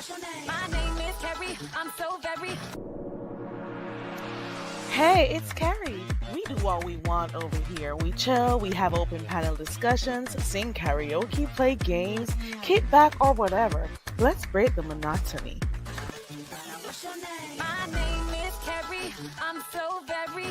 My name is Carrie. I'm so very. Hey, it's Carrie. We do what we want over here. We chill, we have open panel discussions, sing karaoke, play games, kick back, or whatever. Let's break the monotony. My name is Carrie. I'm so very.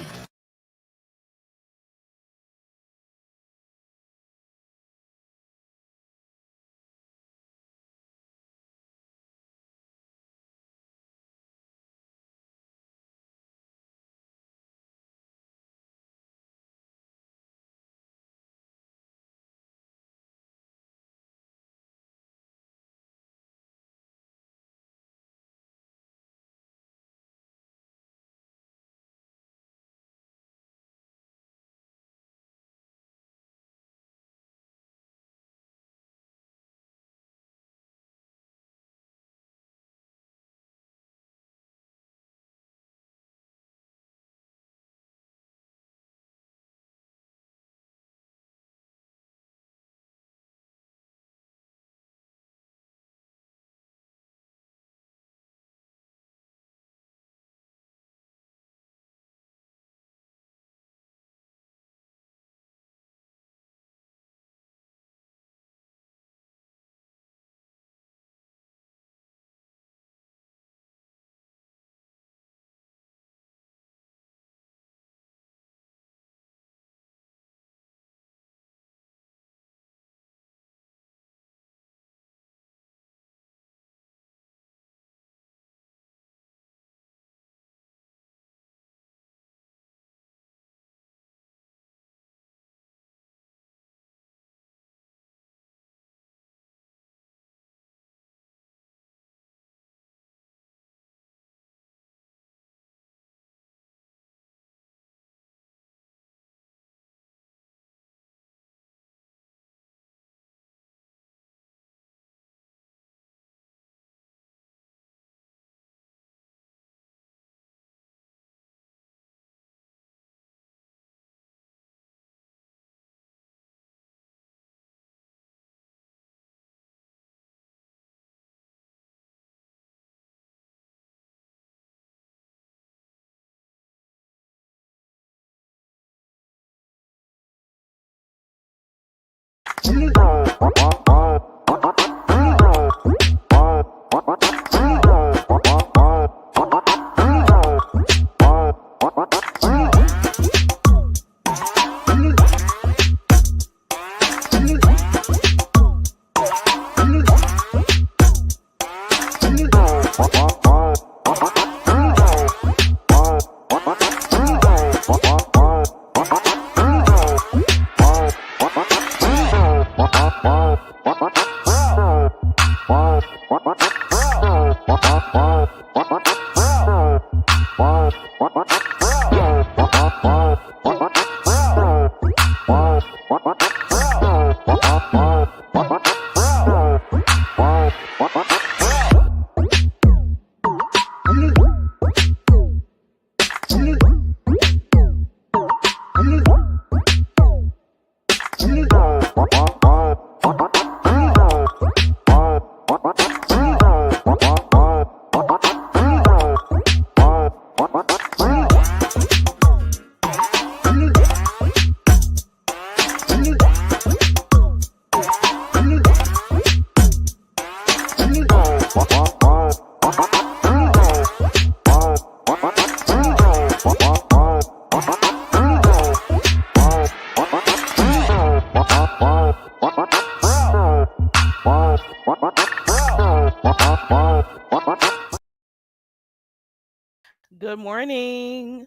Good morning.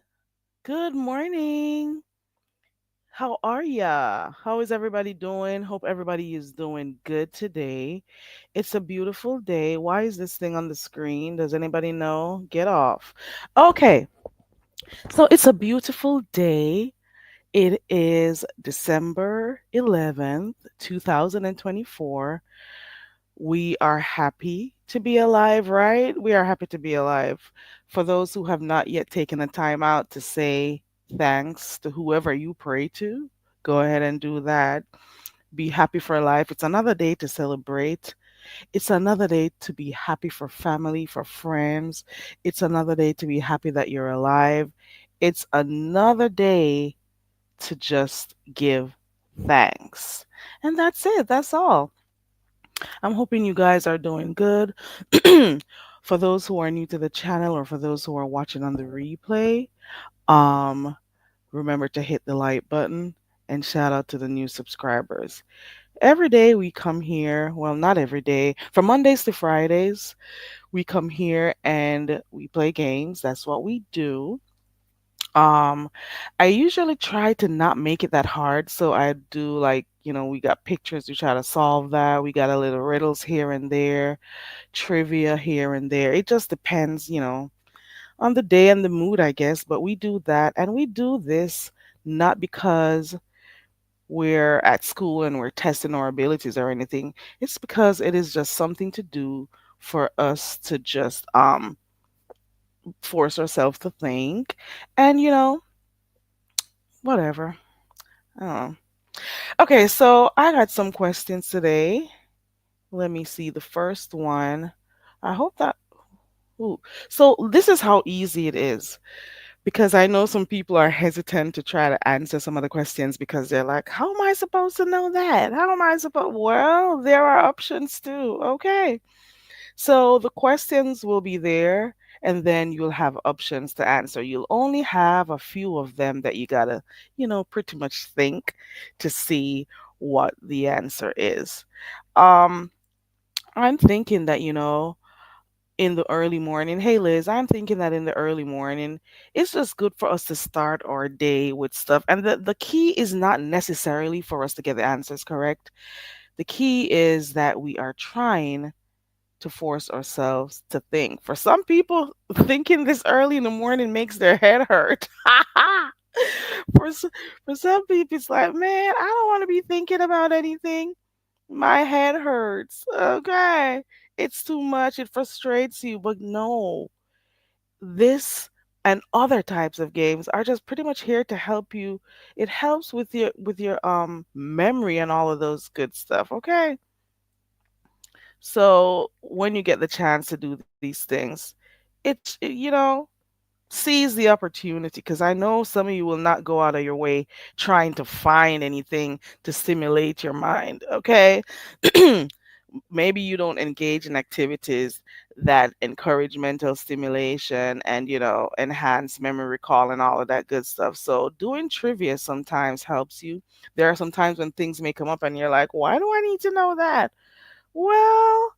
Good morning. How are ya? How is everybody doing? Hope everybody is doing good today. It's a beautiful day. Why is this thing on the screen? Does anybody know? Get off. Okay, so it's a beautiful day. It is December 11th, 2024. We are happy to be alive, right? We are happy to be alive. For those who have not yet taken the time out to say thanks to whoever you pray to, go ahead and do that. Be happy for life. It's another day to celebrate. It's another day to be happy for family, for friends. It's another day to be happy that you're alive. It's another day to just give thanks. And that's it. That's all. I'm hoping you guys are doing good. For those who are new to the channel or for those who are watching on the replay, um, remember to hit the like button and shout out to the new subscribers. Every day we come here, well, not every day, from Mondays to Fridays, we come here and we play games. That's what we do. Um, I usually try to not make it that hard. So I do like, we got pictures, we try to solve that. We got a little riddles here and there, trivia here and there. It just depends, on the day and the mood, I guess. But we do that. And we do this not because we're at school and we're testing our abilities or anything. It's because it is just something to do for us to just force ourselves to think. And whatever. I don't know. Okay, so I got some questions today. Let me see the first one. I hope that. Ooh. So this is how easy it is because I know some people are hesitant to try to answer some of the questions because they're like, "How am I supposed to know that? How am I supposed?" Well, there are options too. Okay. So the questions will be there, and then you'll have options to answer. You'll only have a few of them that you gotta, pretty much think to see what the answer is. Um, I'm thinking that, in the early morning, hey Liz, I'm thinking that in the early morning, it's just good for us to start our day with stuff. And the key is not necessarily for us to get the answers correct. The key is that we are trying to force ourselves to think. For some people, thinking this early in the morning makes their head hurt. for, s- for some people, it's like, man, I don't want to be thinking about anything. My head hurts. Okay. It's too much. It frustrates you. But no, this and other types of games are just pretty much here to help you. It helps with your memory and all of those good stuff. Okay. So when you get the chance to do these things, seize the opportunity because I know some of you will not go out of your way trying to find anything to stimulate your mind. Okay. Maybe you don't engage in activities that encourage mental stimulation and enhance memory recall and all of that good stuff. So doing trivia sometimes helps you. There are some times when things may come up and you're like, why do I need to know that? Well,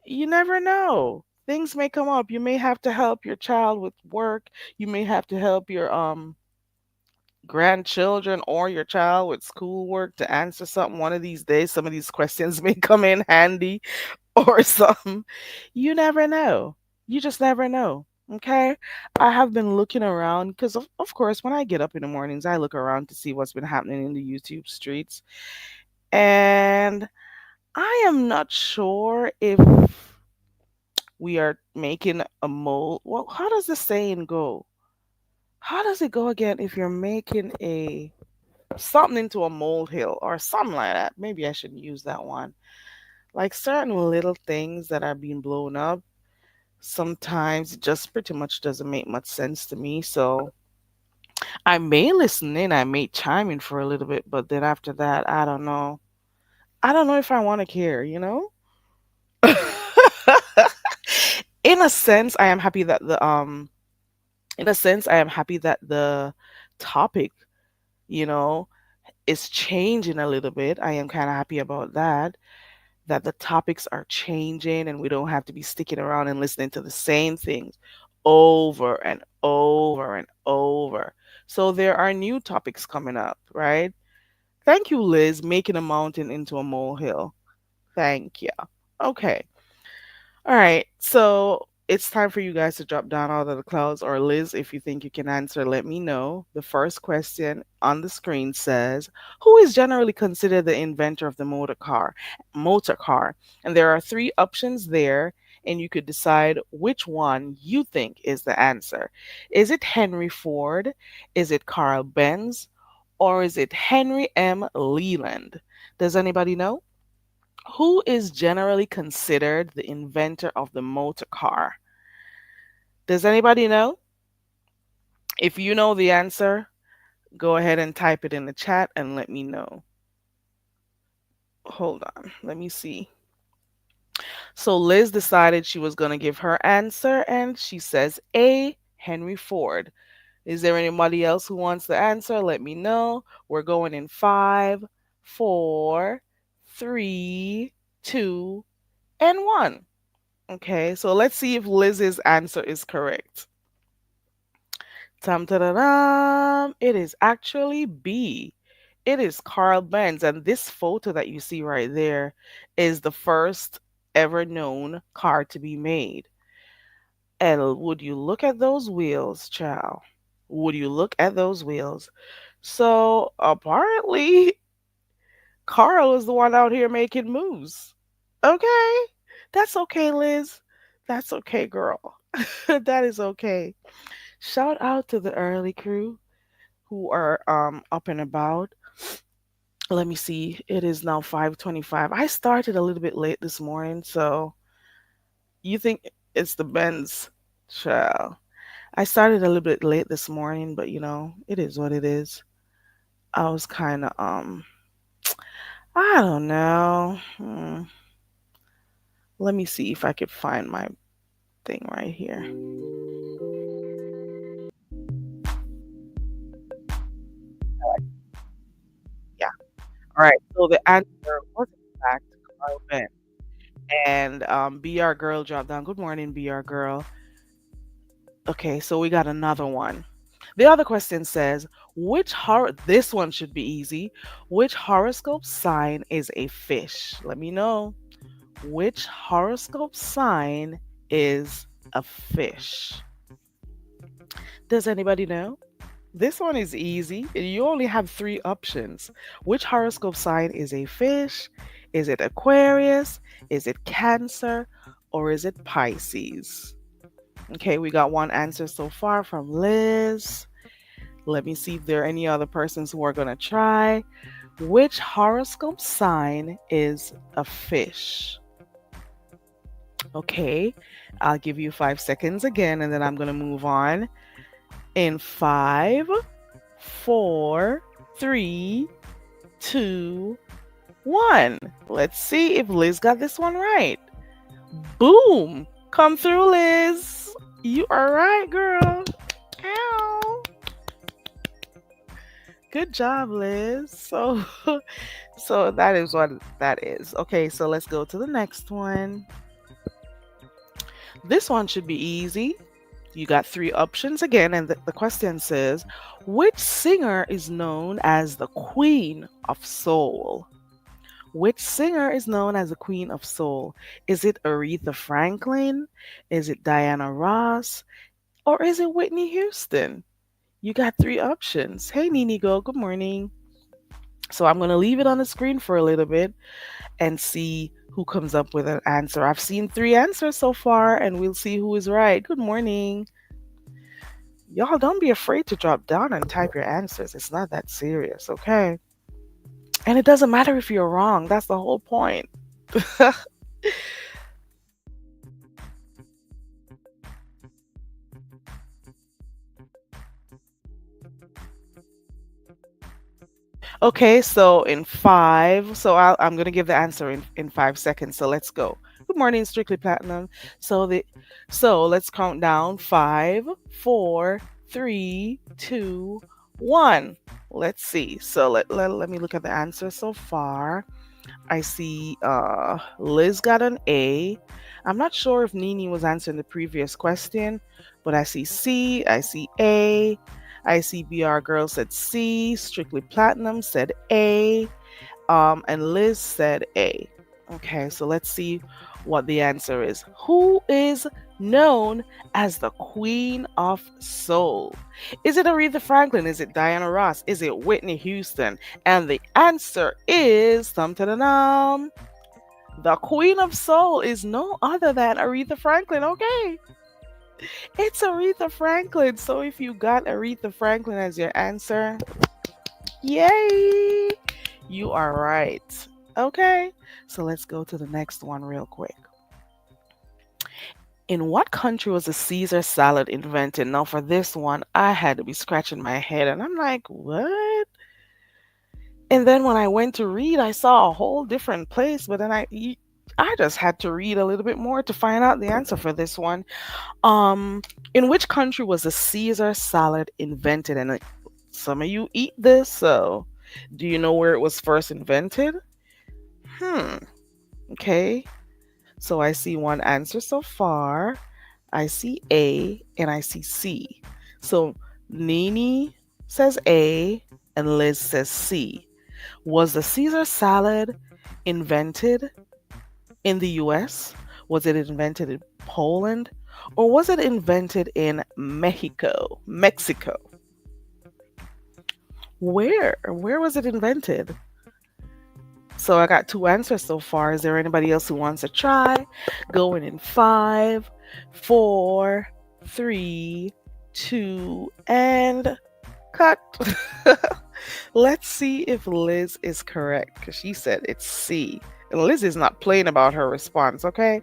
you never know. Things may come up. You may have to help your child with work. You may have to help your grandchildren or your child with schoolwork to answer something one of these days. Some of these questions may come in handy or something. You never know. You just never know. Okay. I have been looking around because, of course, when I get up in the mornings, I look around to see what's been happening in the YouTube streets. And I am not sure if we are making a mold. Well, how does the saying go? How does it go again if you're making a something into a molehill or something like that? Maybe I should use that one. Like certain little things that are being blown up, sometimes it just pretty much doesn't make much sense to me. So I may listen in, I may chime in for a little bit, but then after that, I don't know. I don't know if I want to care. In a sense, I am happy that the topic, you know, is changing a little bit. I am kind of happy about that. That the topics are changing and we don't have to be sticking around and listening to the same things over and over and over. So there are new topics coming up, right? Thank you, Liz, making a mountain into a molehill. Thank you. Okay. All right. So it's time for you guys to drop down out of the clouds. Or Liz, if you think you can answer, let me know. The first question on the screen says, "Who is generally considered the inventor of the motor car?" Motor car, and there are three options there, and you could decide which one you think is the answer. Is it Henry Ford? Is it Carl Benz? Or is it Henry M. Leland? Does anybody know? Who is generally considered the inventor of the motor car? Does anybody know? If you know the answer, go ahead and type it in the chat and let me know. Hold on, let me see. So Liz decided she was going to give her answer and she says A, Henry Ford. Is there anybody else who wants the answer? Let me know. We're going in 5, 4, 3, 2, and 1. Okay, so let's see if Liz's answer is correct. Tam ta da It is actually B. It is Carl Benz, and this photo that you see right there is the first ever known car to be made. And would you look at those wheels, child? Would you look at those wheels? So apparently, Carl is the one out here making moves. Okay, that's okay, Liz. That's okay, girl. That is okay. Shout out to the early crew who are up and about. Let me see. It is now 5:25. I started a little bit late this morning, so you think it's the Benz, child. I started a little bit late this morning, but it is what it is. I was kind of I don't know. Let me see if I could find my thing right here. Yeah. All right. So the answer was in fact Carl Benz. And BR Girl dropped down. Good morning, BR Girl. Okay, so we got another one. The other question says, this one should be easy. Which horoscope sign is a fish? Let me know. Which horoscope sign is a fish? Does anybody know? This one is easy. You only have 3 options. Which horoscope sign is a fish? Is it Aquarius? Is it Cancer? Or is it Pisces? Okay, we got one answer so far from Liz. Let me see if there are any other persons who are going to try. Which horoscope sign is a fish? Okay, I'll give you 5 seconds again and then I'm going to move on. In 5, 4, 3, 2, 1. Let's see if Liz got this one right. Boom! Come through, Liz. You are right, girl. Ow. Good job, Liz. So that is what that is. Okay, so let's go to the next one. This one should be easy. You got 3 options again, and the question says, which singer is known as the Queen of Soul? Which singer is known as the Queen of Soul? Is it Aretha Franklin? Is it Diana Ross? Or is it Whitney Houston? You got 3 options. Hey, Nini Go, good morning. So I'm going to leave it on the screen for a little bit and see who comes up with an answer. I've seen 3 answers so far, and we'll see who is right. Good morning. Y'all, don't be afraid to drop down and type your answers. It's not that serious, okay? And it doesn't matter if you're wrong. That's the whole point. Okay, so in 5, so I'm going to give the answer in 5 seconds. So let's go. Good morning, Strictly Platinum. So let's count down. 5, 4, 3, 2, 1. Let's see. So let me look at the answer so far. I see Liz got an A. I'm not sure if Nini was answering the previous question, but I see C, I see A, I see BR Girl said C, Strictly Platinum said A, and Liz said A. Okay, so let's see what the answer is. Who is known as the Queen of Soul? Is it Aretha Franklin? Is it Diana Ross? Is it Whitney Houston? And the answer is the Queen of Soul is no other than Aretha Franklin. Okay, it's Aretha Franklin. So if you got Aretha Franklin as your answer, yay, you are right. Okay, so let's go to the next one real quick. In what country was the Caesar salad invented? Now, for this one, I had to be scratching my head, and I'm like, what? And then when I went to read, I saw a whole different place, but then I just had to read a little bit more to find out the answer for this one. Um, in which country was the Caesar salad invented? And some of you eat this, so do you know where it was first invented? Hmm. Okay. So I see one answer so far. I see A and I see C. So Nini says A and Liz says C. Was the Caesar salad invented in the US? Was it invented in Poland? Or was it invented in Mexico? Mexico. Where? Where was it invented? So I got two answers so far. Is there anybody else who wants to try? Going in 5, 4, 3, 2, and cut. Let's see if Liz is correct because she said it's C. And Liz is not playing about her response, okay?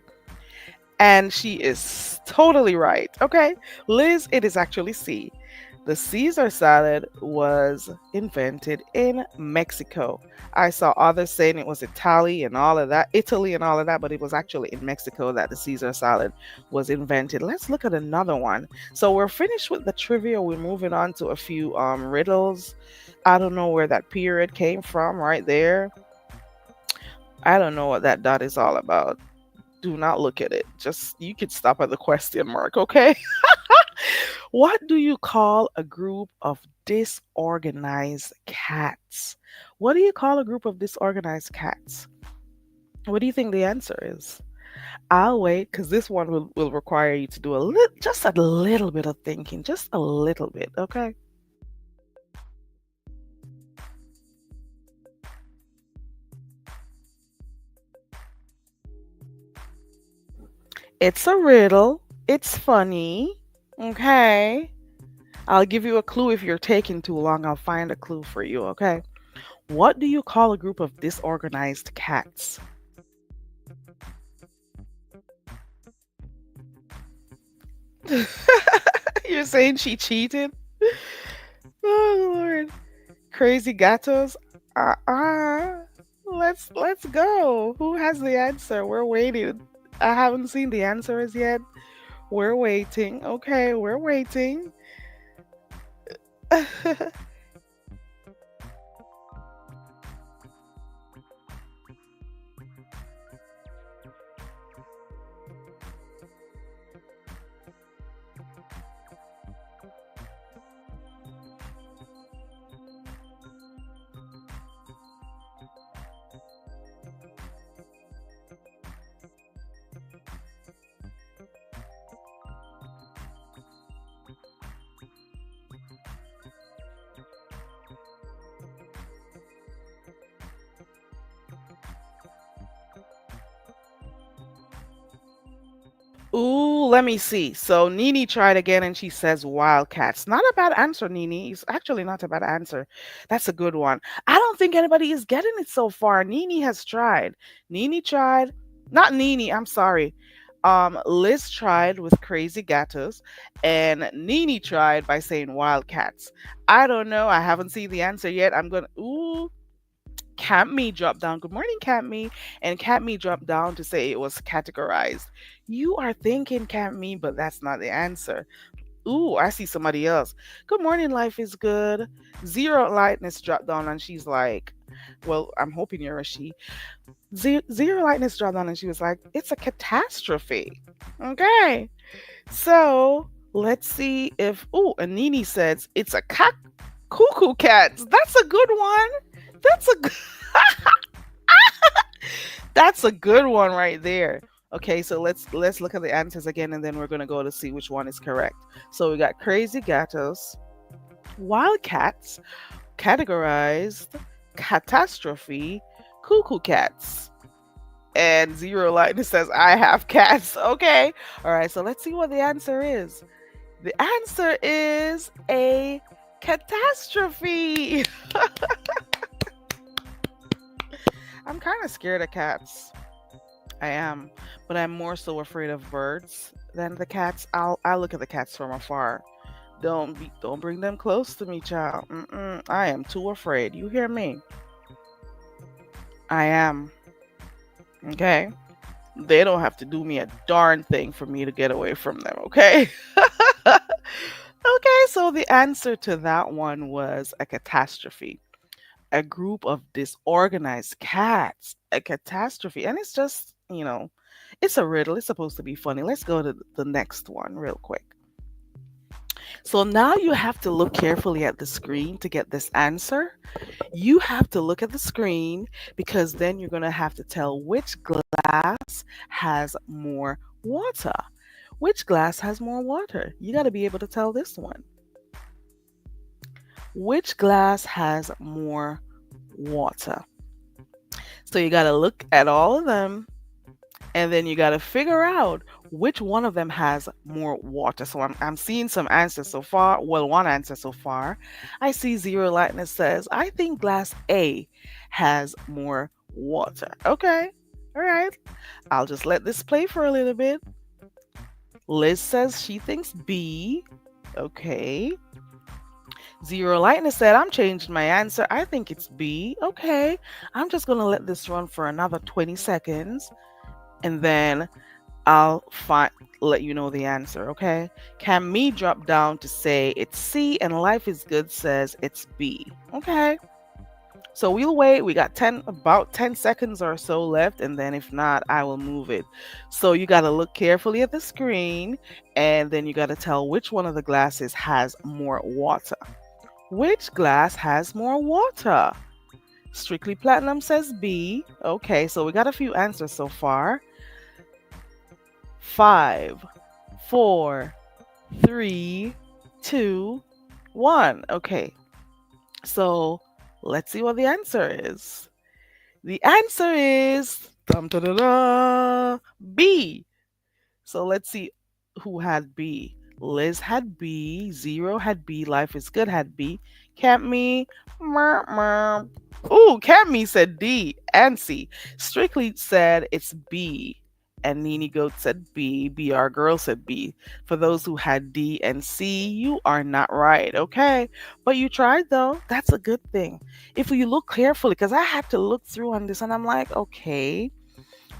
And she is totally right, okay? Liz, it is actually C. The Caesar salad was invented in Mexico. I saw others saying it was Italy and all of that, but it was actually in Mexico that the Caesar salad was invented. Let's look at another one. So we're finished with the trivia. We're moving on to a few riddles. I don't know where that period came from right there. I don't know what that dot is all about. Do not look at it. Just you could stop at the question mark, okay? What do you call a group of disorganized cats? What do you call a group of disorganized cats? What do you think the answer is? I'll wait because this one will require you to do just a little bit of thinking, just a little bit, okay? It's a riddle. It's funny, okay? I'll give you a clue if you're taking too long. I'll find a clue for you, okay? What do you call a group of disorganized cats? You're saying she cheated? Oh Lord. Crazy gatos? Uh-uh. Let's go. Who has the answer? We're waiting. I haven't seen the answers yet. We're waiting. Okay, we're waiting. Ooh, let me see. So Nini tried again and she says wildcats. Not a bad answer, Nini. It's actually not a bad answer. That's a good one. I don't think anybody is getting it so far. Nini has tried. Nini tried. Not Nini, I'm sorry. Liz tried with crazy gatos and Nini tried by saying wildcats. I don't know. I haven't seen the answer yet. I'm gonna ooh. Camp Me dropped down. Good morning, Camp Me. And Camp Me dropped down to say it was categorized. You are thinking Camp Me, but that's not the answer. Ooh, I see somebody else. Good morning, life is good. Zero Lightness dropped down and she's like, well, I'm hoping you're a she. Zero Lightness dropped down and she was like, it's a catastrophe. Okay. So let's see if, ooh, and Nini says it's a cuckoo cats. That's a good one. That's a good That's a good one right there. Okay, so let's look at the answers again and then we're gonna go to see which one is correct. So we got crazy gatos, wildcats, categorized, catastrophe, cuckoo cats. And Zero Lightning says, I have cats. Okay. All right, so let's see what the answer is. The answer is a catastrophe. I'm kind of scared of cats. I am, but I'm more so afraid of birds than the cats. I look at the cats from afar. Don't bring them close to me, child. I am too afraid. You hear me? I am. Okay. They don't have to do me a darn thing for me to get away from them. Okay. Okay. So the answer to that one was a catastrophe. A group of disorganized cats. A catastrophe, and it's just it's a riddle. It's supposed to be funny. Let's go to the next one real quick. So now you have to look carefully at the screen to get this answer. You have to look at the screen because then you're going to have to tell which glass has more water. Which glass has more water? You got to be able to tell this one. Which glass has more water? So you got to look at all of them and then you got to figure out which one of them has more water. So I'm seeing some answers so far. Well, one answer so far. I see Zero Lightness says, I think glass A has more water. Okay. All right. I'll just let this play for a little bit. Liz says she thinks B. Okay. Zero Lightness said, I'm changing my answer. I think it's B. Okay. I'm just going to let this run for another 20 seconds. And then I'll let you know the answer, okay? Can me drop down to say it's C and Life is Good says it's B. Okay. So we'll wait. We got about 10 seconds or so left, and then if not, I will move it. So you got to look carefully at the screen, and then you got to tell which one of the glasses has more water. Which glass has more water? Strictly Platinum says B. Okay, so we got a few answers so far. 5, 4, 3, 2, 1. Okay, so let's see what the answer is. The answer is B. So let's see who had B. Liz had B. Zero had B. Life is Good had B. Camp Me. Ooh, Camp Me said D and C. Strictly said it's B. And Nini Goat said B. BR Girl said B. For those who had D and C, you are not right, okay? But you tried though. That's a good thing. If you look carefully, because I had to look through on this and I'm like, okay,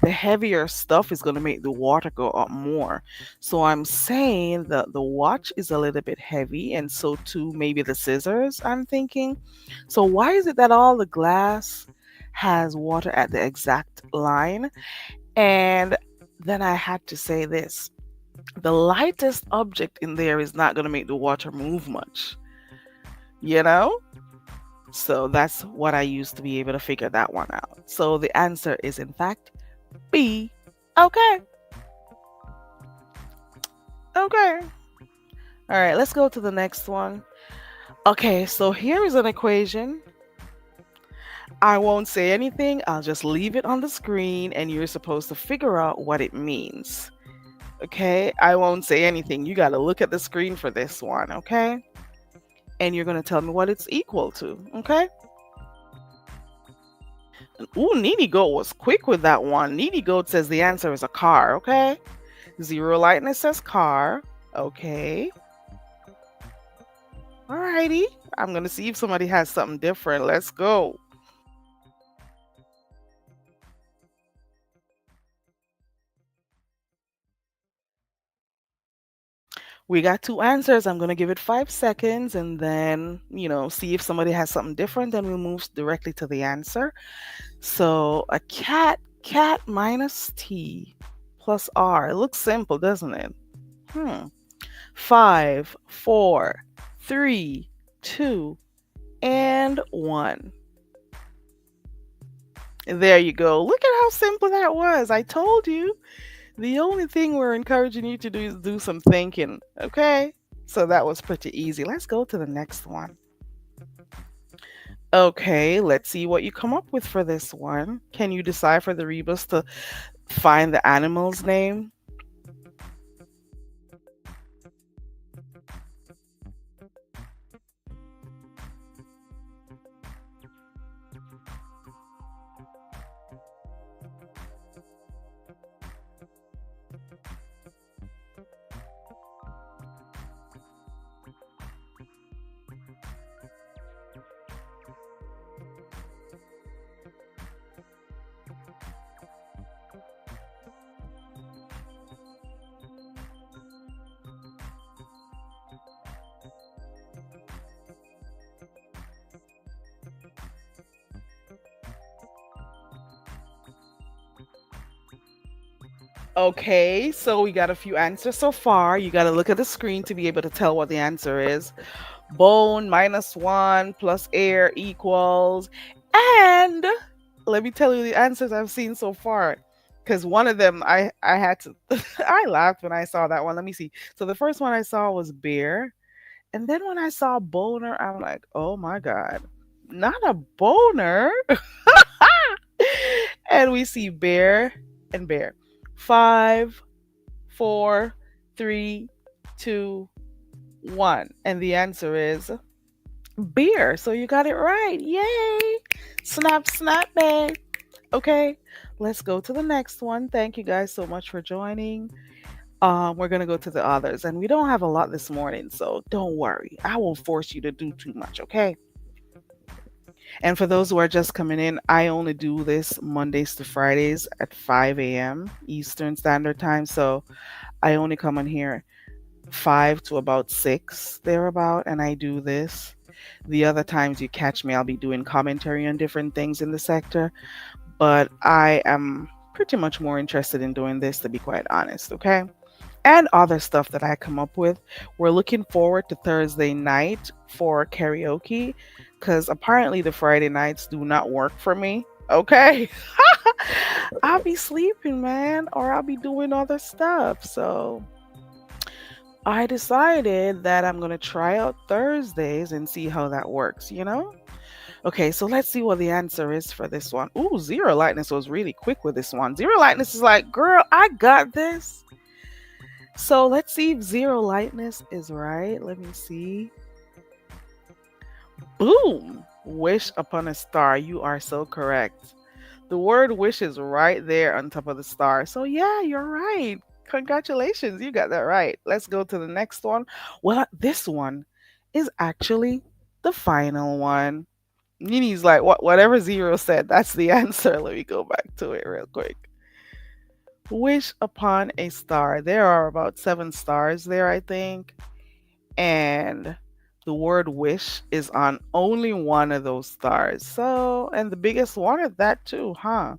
the heavier stuff is going to make the water go up more. So I'm saying that the watch is a little bit heavy, and so too maybe the scissors, I'm thinking. So why is it that all the glass has water at the exact line? And then I had to say this. The lightest object in there is not going to make the water move much. You know? So that's what I used to be able to figure that one out. So the answer is in fact B. Okay. Okay. All right, let's go to the next one. Okay, so here is an equation. I won't say anything. I'll just leave it on the screen and you're supposed to figure out what it means. Okay, I won't say anything. You got to look at the screen for this one, okay? And you're going to tell me what it's equal to, okay? Ooh, Needy Goat was quick with that one. Needy Goat says the answer is a car, okay? Zero Lightness says car, okay. Alrighty, I'm going to see if somebody has something different. Let's go. We got two answers. I'm going to give it 5 seconds and then, see if somebody has something different. Then we'll move directly to the answer. So a cat minus T plus R. It looks simple, doesn't it? 5, 4, 3, 2, and 1. There you go. Look at how simple that was. I told you. The only thing we're encouraging you to do is do some thinking, okay? So that was pretty easy. Let's go to the next one. Okay, let's see what you come up with for this one. Can you decipher the rebus to find the animal's name? Okay, so we got a few answers so far. You got to look at the screen to be able to tell what the answer is. Bone minus one plus air equals. And let me tell you the answers I've seen so far. Because one of them I had to I laughed when I saw that one. Let me see. So the first one I saw was bear. And then when I saw boner, I'm like, oh my God, not a boner. And we see bear and bear. Five, four, three, two, one. And the answer is beer. So you got it right. Yay. Snap, snap, babe. Okay, let's go to the next one. Thank you guys so much for joining. We're gonna go to the others, and we don't have a lot this morning, so don't worry. I won't force you to do too much, okay? And for those who are just coming in, I only do this Mondays to Fridays at 5 a.m. Eastern Standard Time. So I only come on here 5 to about 6 thereabout, and I do this. The other times you catch me, I'll be doing commentary on different things in the sector, but I am pretty much more interested in doing this, to be quite honest, okay? And other stuff that I come up with. We're looking forward to Thursday night for karaoke because apparently the Friday nights do not work for me. Okay. I'll be sleeping, man, or I'll be doing other stuff. So I decided that I'm going to try out Thursdays and see how that works, you know? Okay, so let's see what the answer is for this one. Ooh, Zero Lightness was really quick with this one. Zero Lightness is like, girl, I got this. So let's see if Zero Lightness is right. Let me see. Boom! Wish upon a star. You are so correct. The word wish is right there on top of the star. So yeah, you're right. Congratulations, you got that right. Let's go to the next one. Well, this one is actually the final one. Nini's like, whatever Zero said, that's the answer. Let me go back to it real quick. Wish upon a star. There are about 7 stars there, I think. And the word wish is on only one of those stars. So, and the biggest one at that too, huh?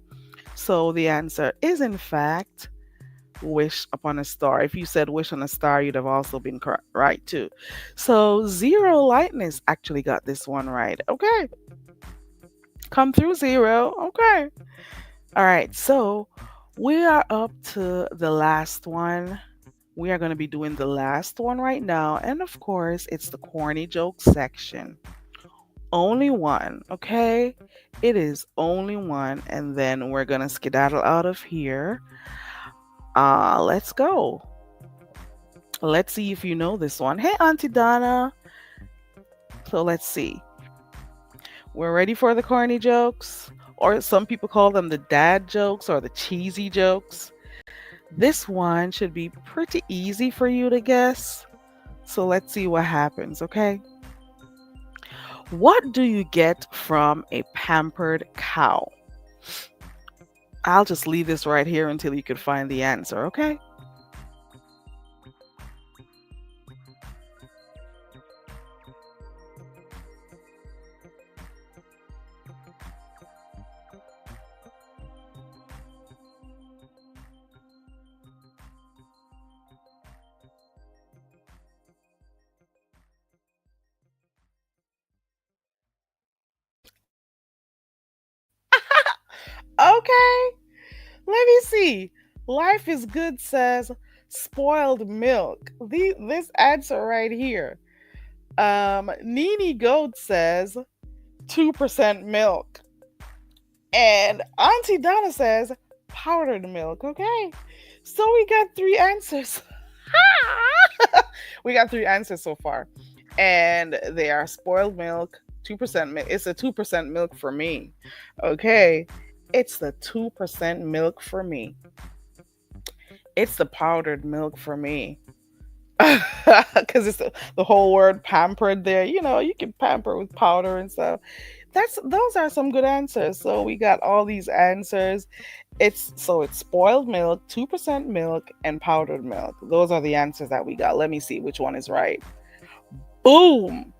So the answer is in fact wish upon a star. If you said wish on a star, you'd have also been right too. So Zero Lightness actually got this one right. Okay. Come through, Zero. Okay. All right. So we are up to the last one. We are going to be doing the last one right now. And of course, it's the corny joke section. Only one, okay? It is only one. And then we're going to skedaddle out of here. Let's go. Let's see if you know this one. Hey, Auntie Donna. So let's see. We're ready for the corny jokes, or some people call them the dad jokes or the cheesy jokes. This one should be pretty easy for you to guess. So let's see what happens, okay? What do you get from a pampered cow? I'll just leave this right here until you can find the answer, okay? Okay, let me see. Life is good says spoiled milk. This answer right here. Nini Goat says 2% milk. And Auntie Donna says powdered milk. Okay. So we got 3 answers. We got 3 answers so far. And they are spoiled milk, 2% milk. It's a 2% milk for me. Okay. It's the 2% milk for me. It's the powdered milk for me. Because it's the whole word pampered there. You know, you can pamper with powder and stuff. Those are some good answers. So we got all these answers. It's spoiled milk, 2% milk, and powdered milk. Those are the answers that we got. Let me see which one is right. Boom!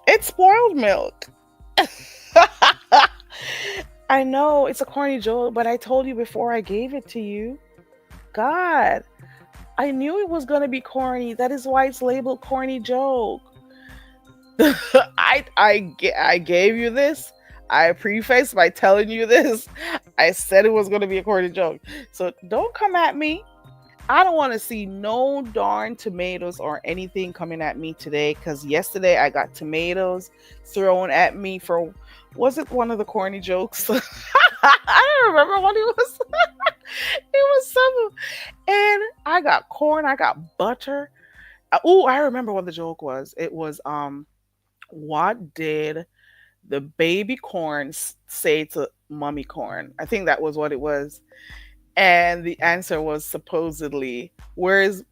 It's spoiled milk. I know it's a corny joke, but I told you before I gave it to you. God, I knew it was gonna be corny. That is why it's labeled corny joke. I gave you this. I prefaced by telling you this. I said it was gonna be a corny joke. So don't come at me. I don't want to see no darn tomatoes or anything coming at me today because yesterday I got tomatoes thrown at me for, was it one of the corny jokes? I don't remember what it was. It was some, and I got corn, I got butter. Oh, I remember what the joke was. It was what did the baby corn say to mommy corn? I think that was what it was. And the answer was supposedly, where's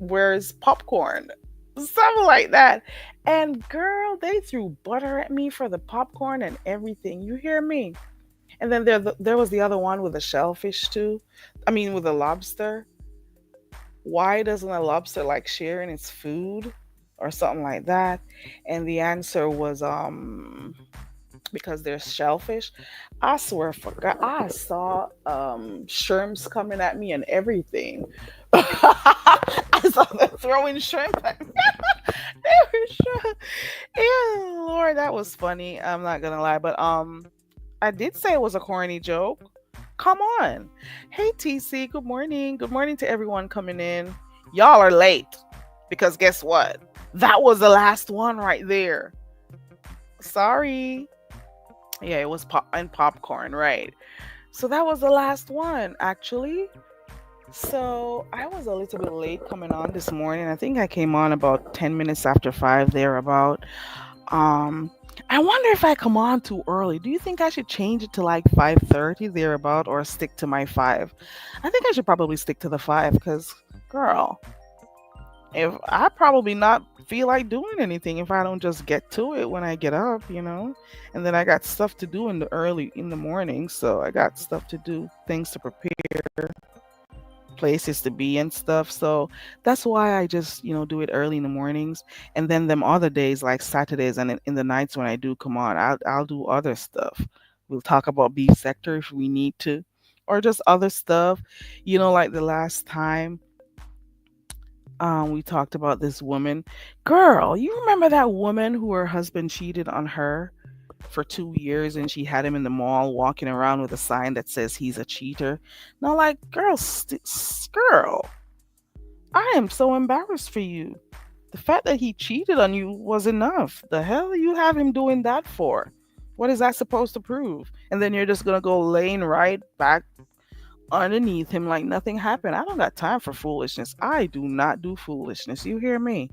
popcorn? Something like that. And girl, they threw butter at me for the popcorn and everything. You hear me? And then there was the other one with the shellfish too. I mean, with the lobster. Why doesn't a lobster like sharing its food or something like that? And the answer was because there's shellfish. I swear for God, I saw shrimps coming at me and everything. I saw them throwing shrimp at me. They were shrimp. Yeah, Lord, that was funny. I'm not gonna lie, but I did say it was a corny joke. Come on. Hey TC, good morning. Good morning to everyone coming in. Y'all are late because guess what? That was the last one right there. Sorry. Yeah, it was popcorn, right? So that was the last one, actually. So I was a little bit late coming on this morning. I think I came on about 10 minutes after 5 thereabout. Um, I wonder if I come on too early. Do you think I should change it to like 5:30 thereabout or stick to my 5? I think I should probably stick to the 5 because, girl, if I probably not feel like doing anything if I don't just get to it when I get up. And then I got stuff to do in the early in the morning, so I got stuff to do, things to prepare, places to be and stuff. So that's why I just do it early in the mornings, and then them other days like Saturdays and in the nights when I do come on, I'll do other stuff. We'll talk about beef sector if we need to, or just other stuff. Like the last time we talked about this woman. Girl, you remember that woman who her husband cheated on her for 2 years and she had him in the mall walking around with a sign that says he's a cheater? Now, like, girl, girl, I am so embarrassed for you. The fact that he cheated on you was enough. The hell you have him doing that for? What is that supposed to prove? And then you're just gonna go laying right back underneath him like nothing happened. I don't got time for foolishness. I do not do foolishness. You hear me?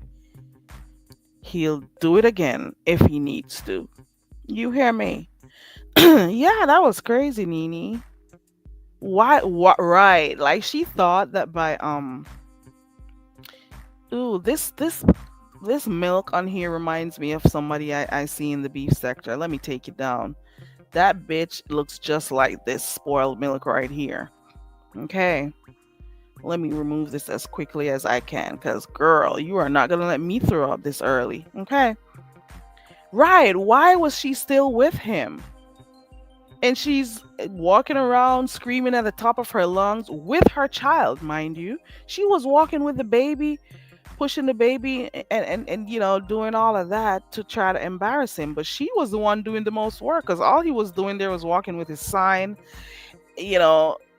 He'll do it again if he needs to. You hear me? Yeah, that was crazy, Nini. Why? What? Right? Like she thought that by Ooh, this milk on here reminds me of somebody I see in the beef sector. Let me take it down. That bitch looks just like this spoiled milk right here. Okay. Let me remove this as quickly as I can because, girl, you are not going to let me throw up this early. Okay. Right. Why was she still with him? And she's walking around screaming at the top of her lungs with her child, mind you. She was walking with the baby, pushing the baby and doing all of that to try to embarrass him. But she was the one doing the most work because all he was doing there was walking with his sign,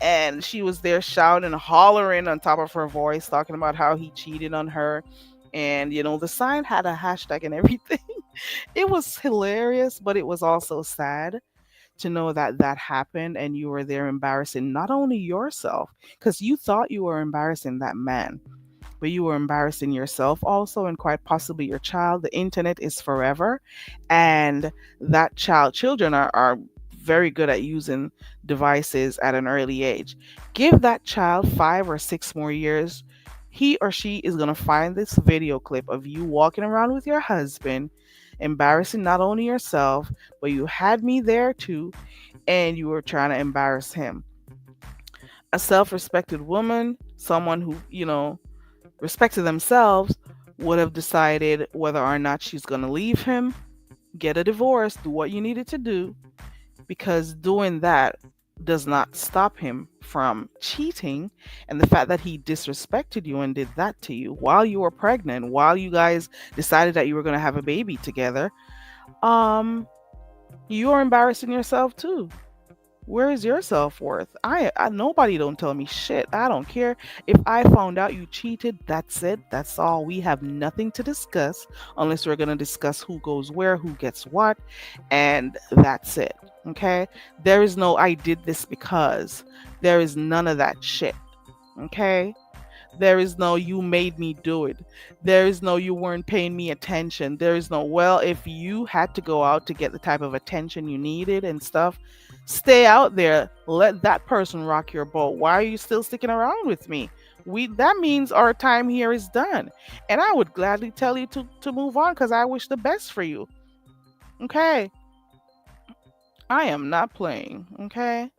and she was there shouting and hollering on top of her voice, talking about how he cheated on her. And, the sign had a hashtag and everything. It was hilarious, but it was also sad to know that that happened and you were there embarrassing not only yourself, because you thought you were embarrassing that man, but you were embarrassing yourself also and quite possibly your child. The internet is forever, and that children are very good at using devices at an early age. Give that child 5 or 6 more years. He or she is going to find this video clip of you walking around with your husband, embarrassing not only yourself, but you had me there too, and you were trying to embarrass him. A self respected woman, someone who respected themselves, would have decided whether or not she's going to leave him, get a divorce, do what you needed to do, because doing that does not stop him from cheating, and the fact that he disrespected you and did that to you while you were pregnant, while you guys decided that you were going to have a baby together, um you're embarrassing yourself too. Where is your self-worth? I nobody don't tell me shit. I don't care. If I found out you cheated, that's it. That's all. We have nothing to discuss unless we're going to discuss who goes where, who gets what, and that's it. Okay? There is no I did this because. There is none of that shit. Okay? There is no you made me do it. There is no you weren't paying me attention. There is no, well, if you had to go out to get the type of attention you needed and stuff, stay out there. Let that person rock your boat. Why are you still sticking around with me? We That means our time here is done. And I would gladly tell you to move on because I wish the best for you. Okay. I am not playing. Okay.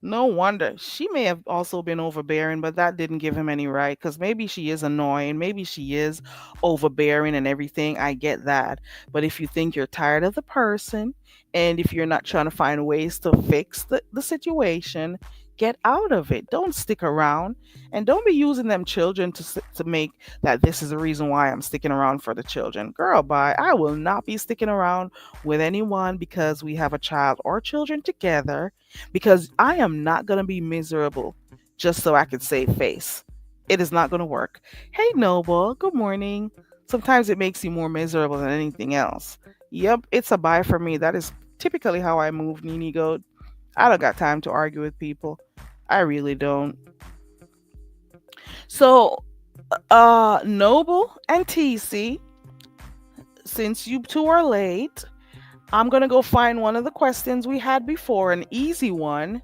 No wonder. She may have also been overbearing, but that didn't give him any right because maybe she is annoying. Maybe she is overbearing and everything. I get that. But if you think you're tired of the person and if you're not trying to find ways to fix the situation, get out of it. Don't stick around and don't be using them children to make that this is the reason why I'm sticking around for the children. Girl, bye. I will not be sticking around with anyone because we have a child or children together because I am not going to be miserable just so I can save face. It is not going to work. Hey, Noble, good morning. Sometimes it makes you more miserable than anything else. Yep, it's a bye for me. That is typically how I move, Nini Goat. I don't got time to argue with people. I really don't. So, Noble and TC, since you two are late, I'm going to go find one of the questions we had before, an easy one,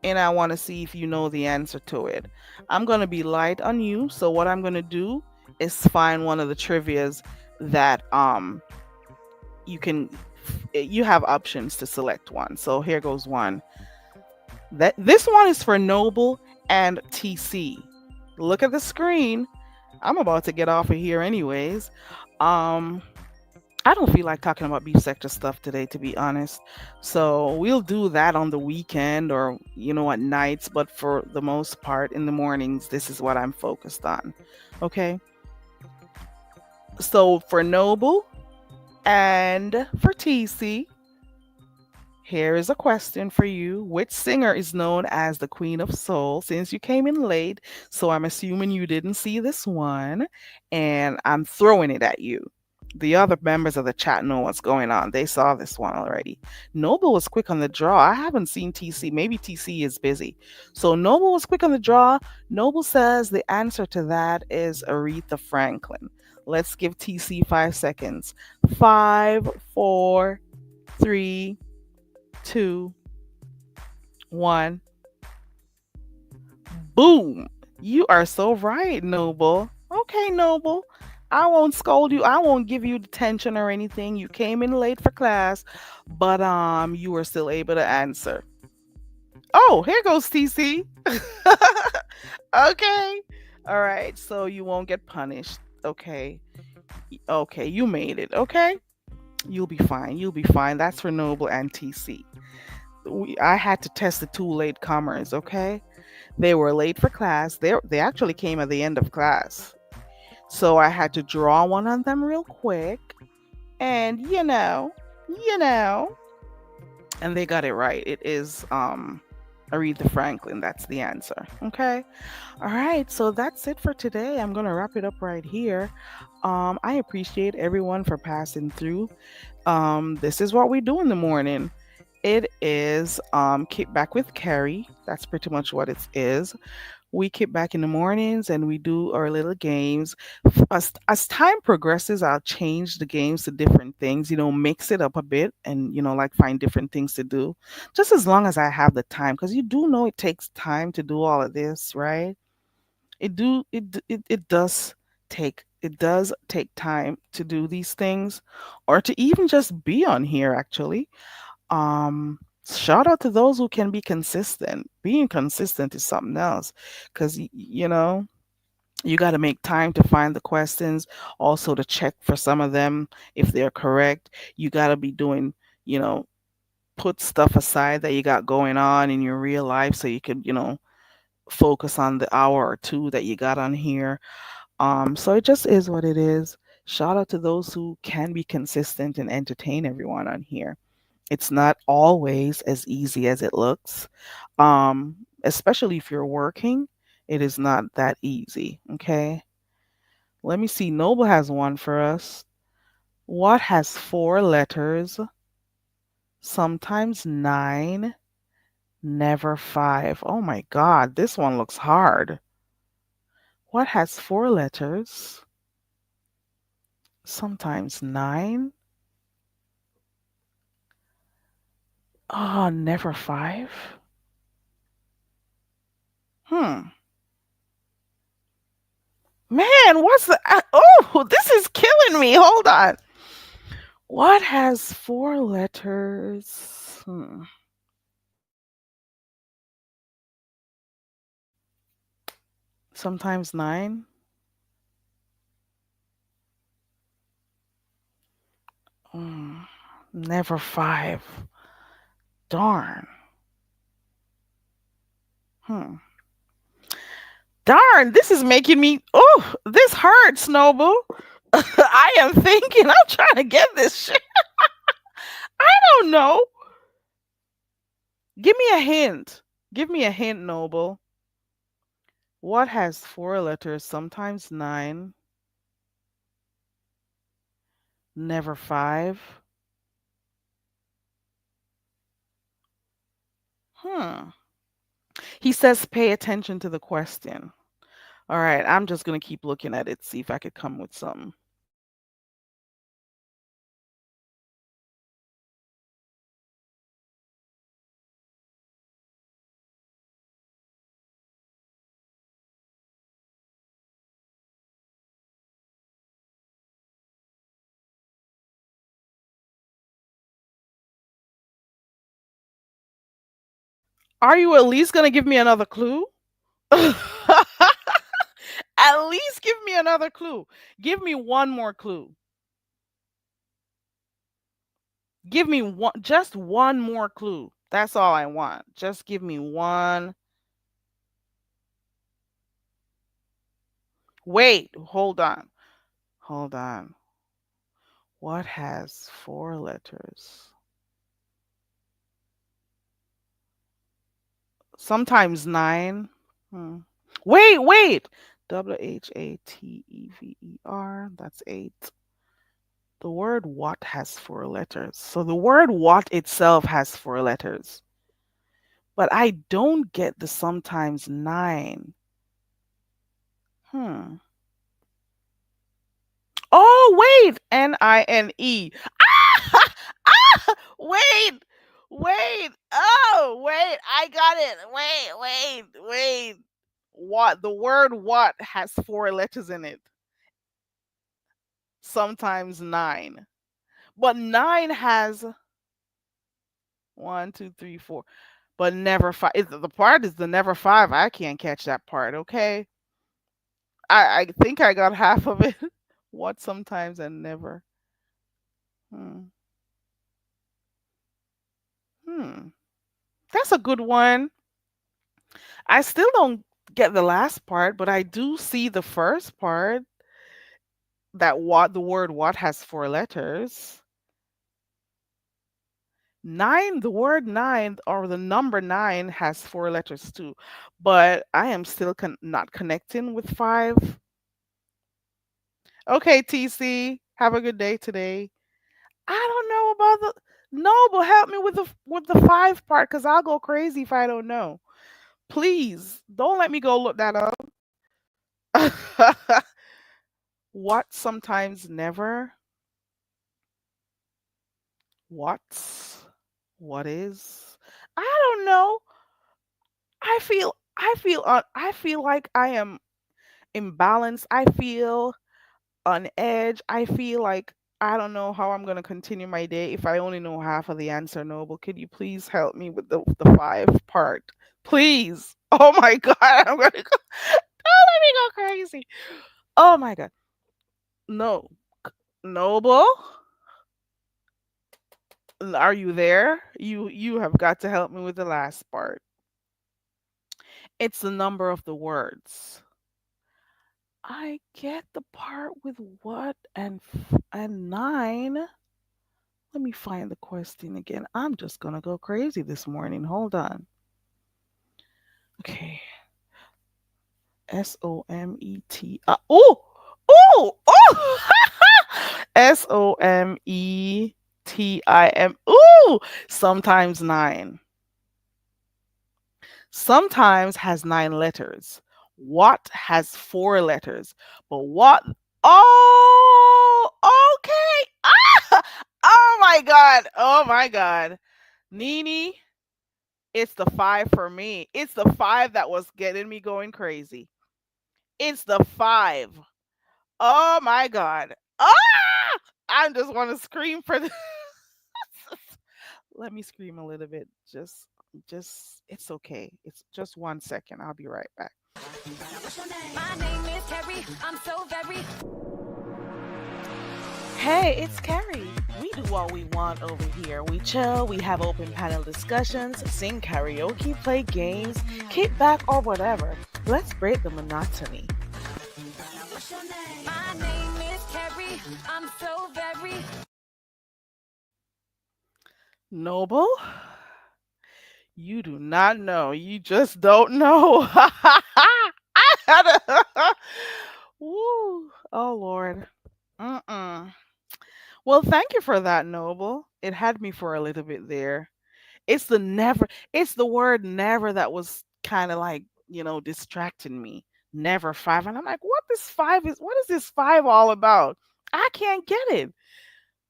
and I want to see if you know the answer to it. I'm going to be light on you, so what I'm going to do is find one of the trivias that you have options to select one. So here goes one. This one is for Noble and TC. Look at the screen. I'm about to get off of here anyways. Um I don't feel like talking about beef sector stuff today, to be honest. So we'll do that on the weekend or, at nights. But for the most part, in the mornings, this is what I'm focused on. Okay. So for Noble and for TC, here is a question for you. Which singer is known as the Queen of Soul? Since you came in late, so I'm assuming you didn't see this one, and I'm throwing it at you. The other members of the chat know what's going on. They saw this one already. Noble was quick on the draw. I haven't seen TC. Maybe TC is busy. So Noble was quick on the draw. Noble says the answer to that is Aretha Franklin. Let's give TC 5 seconds. Five, four, three, two, one. Boom. You are so right, Noble. Okay, Noble. I won't scold you. I won't give you detention or anything. You came in late for class, but you were still able to answer. Oh, here goes TC. Okay. All right. So you won't get punished. Okay. Okay, you made it. Okay. You'll be fine. You'll be fine. That's for Noble and TC. I had to test the two late comers, okay? They were late for class. They actually came at the end of class. So I had to draw one on them real quick. And you know, and they got it right. It is Aretha Franklin. That's the answer. Okay. All right. So that's it for today. I'm gonna wrap it up right here. I appreciate everyone for passing through. This is what we do in the morning. It is kick back with Carrie. That's pretty much what it is. We kick back in the mornings and we do our little games. As time progresses, I'll change the games to different things, mix it up a bit and, like find different things to do. Just as long as I have the time, because you do know it takes time to do all of this, right? It does take time to do these things or to even just be on here actually. Shout out to those who can be consistent. Being consistent is something else because you got to make time to find the questions, also to check for some of them if they're correct. You got to be doing, you know put stuff aside that you got going on in your real life so you could, focus on the hour or two that you got on here. So it just is what it is. Shout out to those who can be consistent and entertain everyone on here. It's not always as easy as it looks. Especially if you're working, it is not that easy. Okay. Let me see. Noble has one for us. What has four letters, sometimes nine, never five? Oh my God, this one looks hard. What has four letters, sometimes nine? Oh, never five? Hmm. Man, what's the. Oh, this is killing me. Hold on. What has four letters? Sometimes nine? Mm, never five. Darn. Hmm. Darn, this is making me. Oh, this hurts, Noble. I am thinking, I'm trying to get this shit. I don't know. Give me a hint. Give me a hint, Noble. What has four letters, sometimes nine, never five? Hmm. He says pay attention to the question. All right, I'm just going to keep looking at it, see if I could come with something. Are you at least going to give me another clue? At least give me another clue. Give me one more clue. Give me one, just one more clue. That's all I want. Just give me one. Wait, hold on. Hold on. What has four letters? Sometimes nine. Hmm. Wait. WHATEVER. That's eight. The word what has four letters. So the word what itself has four letters. But I don't get the sometimes nine. Hmm. Oh, wait. NINE. Ah! Ah! Wait. Oh, wait. I got it. Wait. What? The word what has four letters in it. Sometimes nine. But nine has one, two, three, four. But never five. The part is the never five. I can't catch that part. Okay. I think I got half of it. What sometimes and never. Hmm. Hmm. That's a good one. I still don't get the last part, but I do see the first part that what the word what has four letters. Nine, the word nine or the number nine has four letters too, but I am still not connecting with five. Okay, TC, have a good day today. I don't know about the no, but help me with the five part because I'll go crazy if I don't know. Please don't let me go look that up. What sometimes never? What's what is? I don't know. I feel like I am imbalanced. I feel on edge. I feel like I don't know how I'm gonna continue my day if I only know half of the answer. Noble, could you please help me with the five part, please? Oh my god, I'm gonna go. Don't let me go crazy. Oh my god, no, Noble. Are you there? You have got to help me with the last part. It's the number of the words. I get the part with what and nine. Let me find the question again. I'm just gonna go crazy this morning. Hold on. Okay. SOMET. Oh, oh, oh. SOMETIM. Ooh, sometimes nine. Sometimes has nine letters. What has four letters? But what? Oh, okay. Ah, oh my God. Oh my God. Nini, it's the five for me. It's the five that was getting me going crazy. It's the five. Oh my God. Ah! I just want to scream for the. Let me scream a little bit. Just, it's okay. It's just 1 second. I'll be right back. My name is Carrie. I'm so very. Hey, it's Carrie. We do what we want over here. We chill, we have open panel discussions, sing karaoke, play games, kick back, or whatever. Let's break the monotony. My name is Carrie. I'm so very. Noble, you do not know. You just don't know. I had a. Woo. Oh, Lord. Mm-mm. Well, thank you for that, Noble. It had me for a little bit there. It's the never, it's the word never that was kind of like, distracting me. Never five. And I'm like, what is this five all about? I can't get it.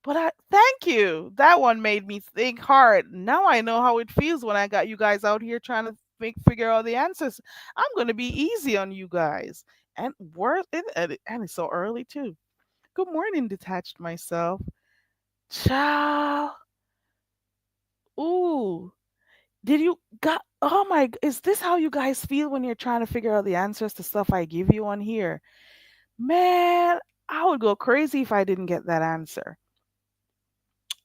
But thank you. That one made me think hard. Now I know how it feels when I got you guys out here trying to figure out the answers. I'm going to be easy on you guys. And and it's so early too. Good morning, detached myself. Ciao. Ooh. Did you got oh my is this how you guys feel when you're trying to figure out the answers to stuff I give you on here? Man, I would go crazy if I didn't get that answer.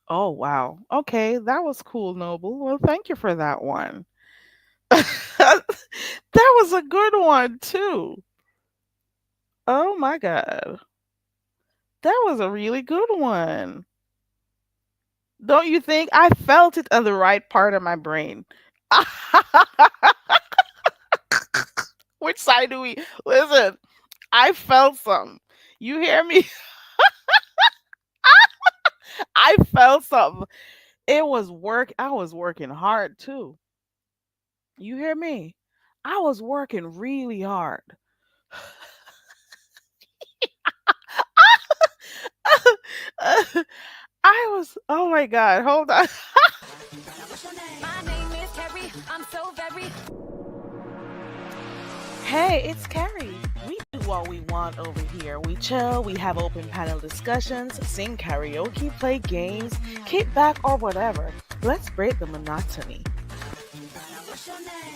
Oh wow. Okay, that was cool, Noble. Well, thank you for that one. That was a good one too. Oh my god. That was a really good one. Don't you think? I felt it on the right part of my brain. Which side do we listen? I felt some. You hear me? I felt something. It was work. I was working hard too. You hear me? I was working really hard. I was. Oh my god! Hold on. My name is Carrie. I'm so very. Hey, it's Carrie. We do what we want over here. We chill, we have open panel discussions, sing karaoke, play games, kick back, or whatever. Let's break the monotony.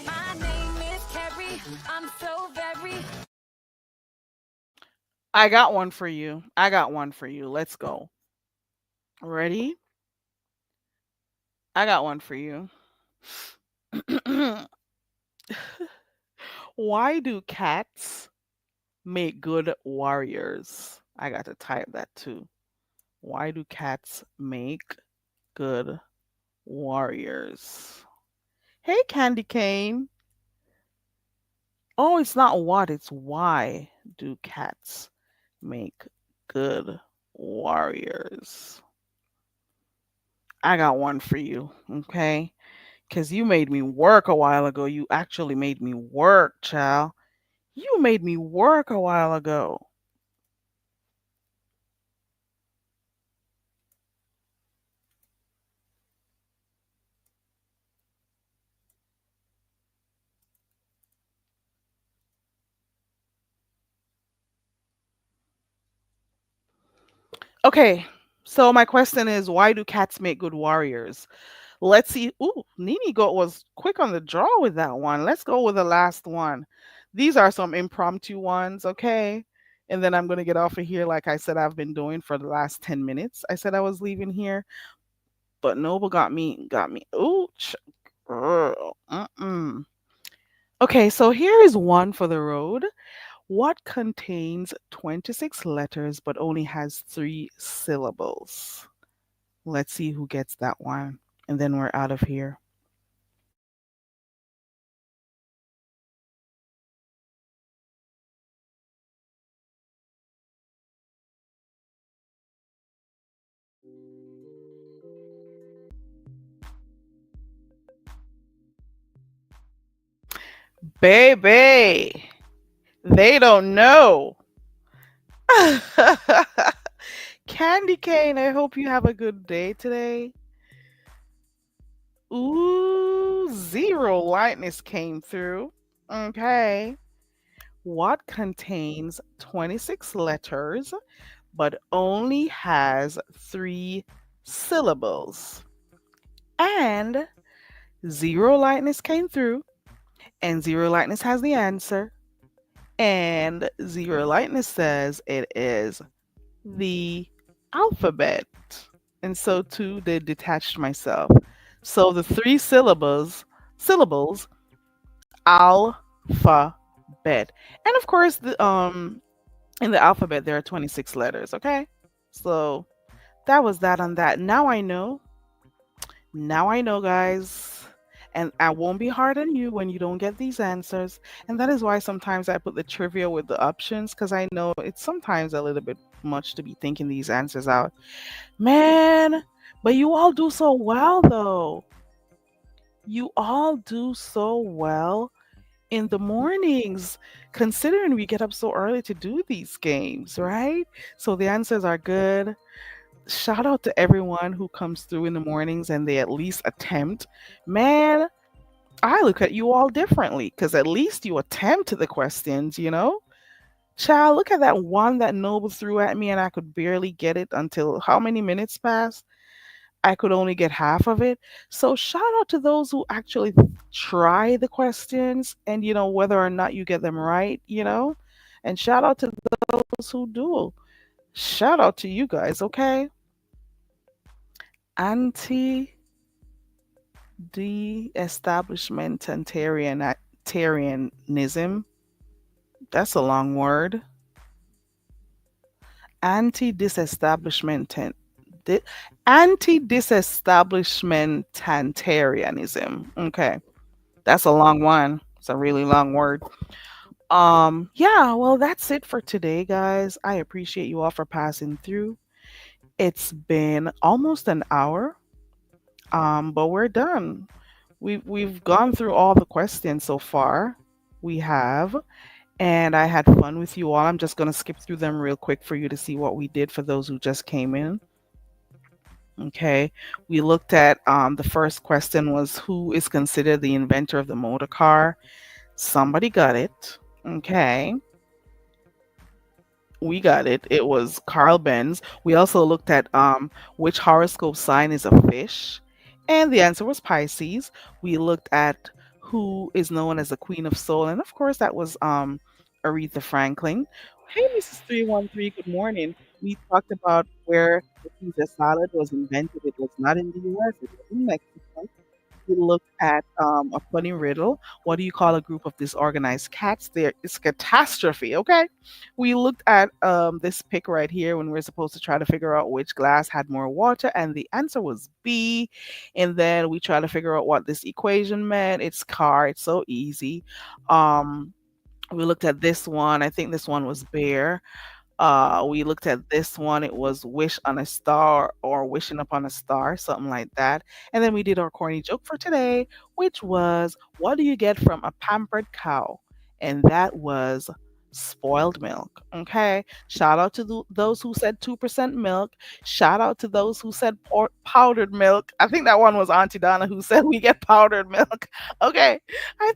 My name is Carrie. I'm so very. I got one for you. I got one for you. Let's go. Ready? I got one for you. Why do cats make good warriors? I got to type that too. Why do cats make good warriors? Hey, Candy Cane. Oh, it's not what, it's why do cats make good warriors? I got one for you, okay? Because you made me work a while ago. You actually made me work, child. You made me work a while ago. Okay, so my question is why do cats make good warriors? Let's see. Ooh, Nini was quick on the draw with that one. Let's go with the last one. These are some impromptu ones, okay? And then I'm going to get off of here like I said I've been doing for the last 10 minutes. I said I was leaving here. but Noble got me. Ooh, girl. Mm-mm. Okay, so here is one for the road. What contains 26 letters but only has three syllables? Let's see who gets that one. And then we're out of here. Baby, they don't know. Candy cane, I hope you have a good day today. Ooh, zero lightness came through. Okay. What contains 26 letters but only has three syllables? And zero lightness came through, and zero lightness has the answer. And zero lightness says it is the alphabet. And so too did detached myself. So the three syllables alphabet. And of course the in the alphabet there are 26 letters, okay? So that was that on that. Now I know, guys. And I won't be hard on you when you don't get these answers. And that is why sometimes I put the trivia with the options because I know it's sometimes a little bit much to be thinking these answers out. Man, but you all do so well, though. You all do so well in the mornings, considering we get up so early to do these games, right? So the answers are good. Shout out to everyone who comes through in the mornings and they at least attempt. Man, I look at you all differently because at least you attempt the questions, you know? Child, look at that one that Noble threw at me and I could barely get it until how many minutes passed? I could only get half of it. So shout out to those who actually try the questions and whether or not you get them right. And shout out to those who do. Shout out to you guys, okay? Anti de-establishmentarianism. That's a long word. Anti-disestablishment di- anti-disestablishmentarianism. Okay. That's a long one. It's a really long word. Yeah, well that's it for today, guys. I appreciate you all for passing through. It's been almost an hour. But we're done. We've gone through all the questions so far. We have, and I had fun with you all. I'm just gonna skip through them real quick for you to see what we did for those who just came in. Okay, we looked at the first question was who is considered the inventor of the motor car. Somebody got it. Okay, we got it. It was Carl Benz. We also looked at which horoscope sign is a fish, and the answer was Pisces. We looked at who is known as the Queen of Soul, and of course that was Aretha Franklin. Hey, Mrs. 313, good morning. We talked about where the Caesar salad was invented. It was not in the U.S. It was in Mexico. We looked at a funny riddle. What do you call a group of disorganized cats? There is catastrophe. Okay. We looked at this pic right here when we are supposed to try to figure out which glass had more water, and the answer was B. And then we try to figure out what this equation meant. It's car. It's so easy. Um, we looked at this one. I think this one was bear. We looked at this one. It was wish on a star or wishing upon a star, something like that. And then we did our corny joke for today, which was what do you get from a pampered cow? And that was spoiled milk. Okay. Shout out to those who said 2% milk. Shout out to those who said powdered milk. I think that one was Auntie Donna who said we get powdered milk. Okay. I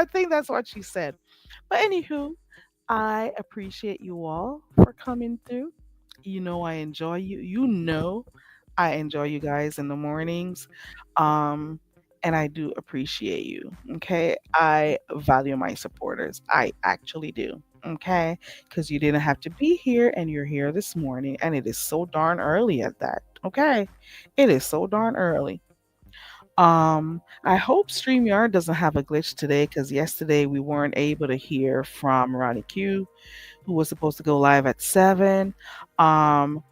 think that's what she said. But anywho, I appreciate you all for coming through. You know I enjoy you. You know I enjoy you guys in the mornings. Um and I do appreciate you. Okay? I value my supporters. I actually do. Okay? Cuz you didn't have to be here and you're here this morning and it is so darn early at that. Okay. It is so darn early. I hope StreamYard doesn't have a glitch today because yesterday we weren't able to hear from Ronnie Q, who was supposed to go live at 7. Um,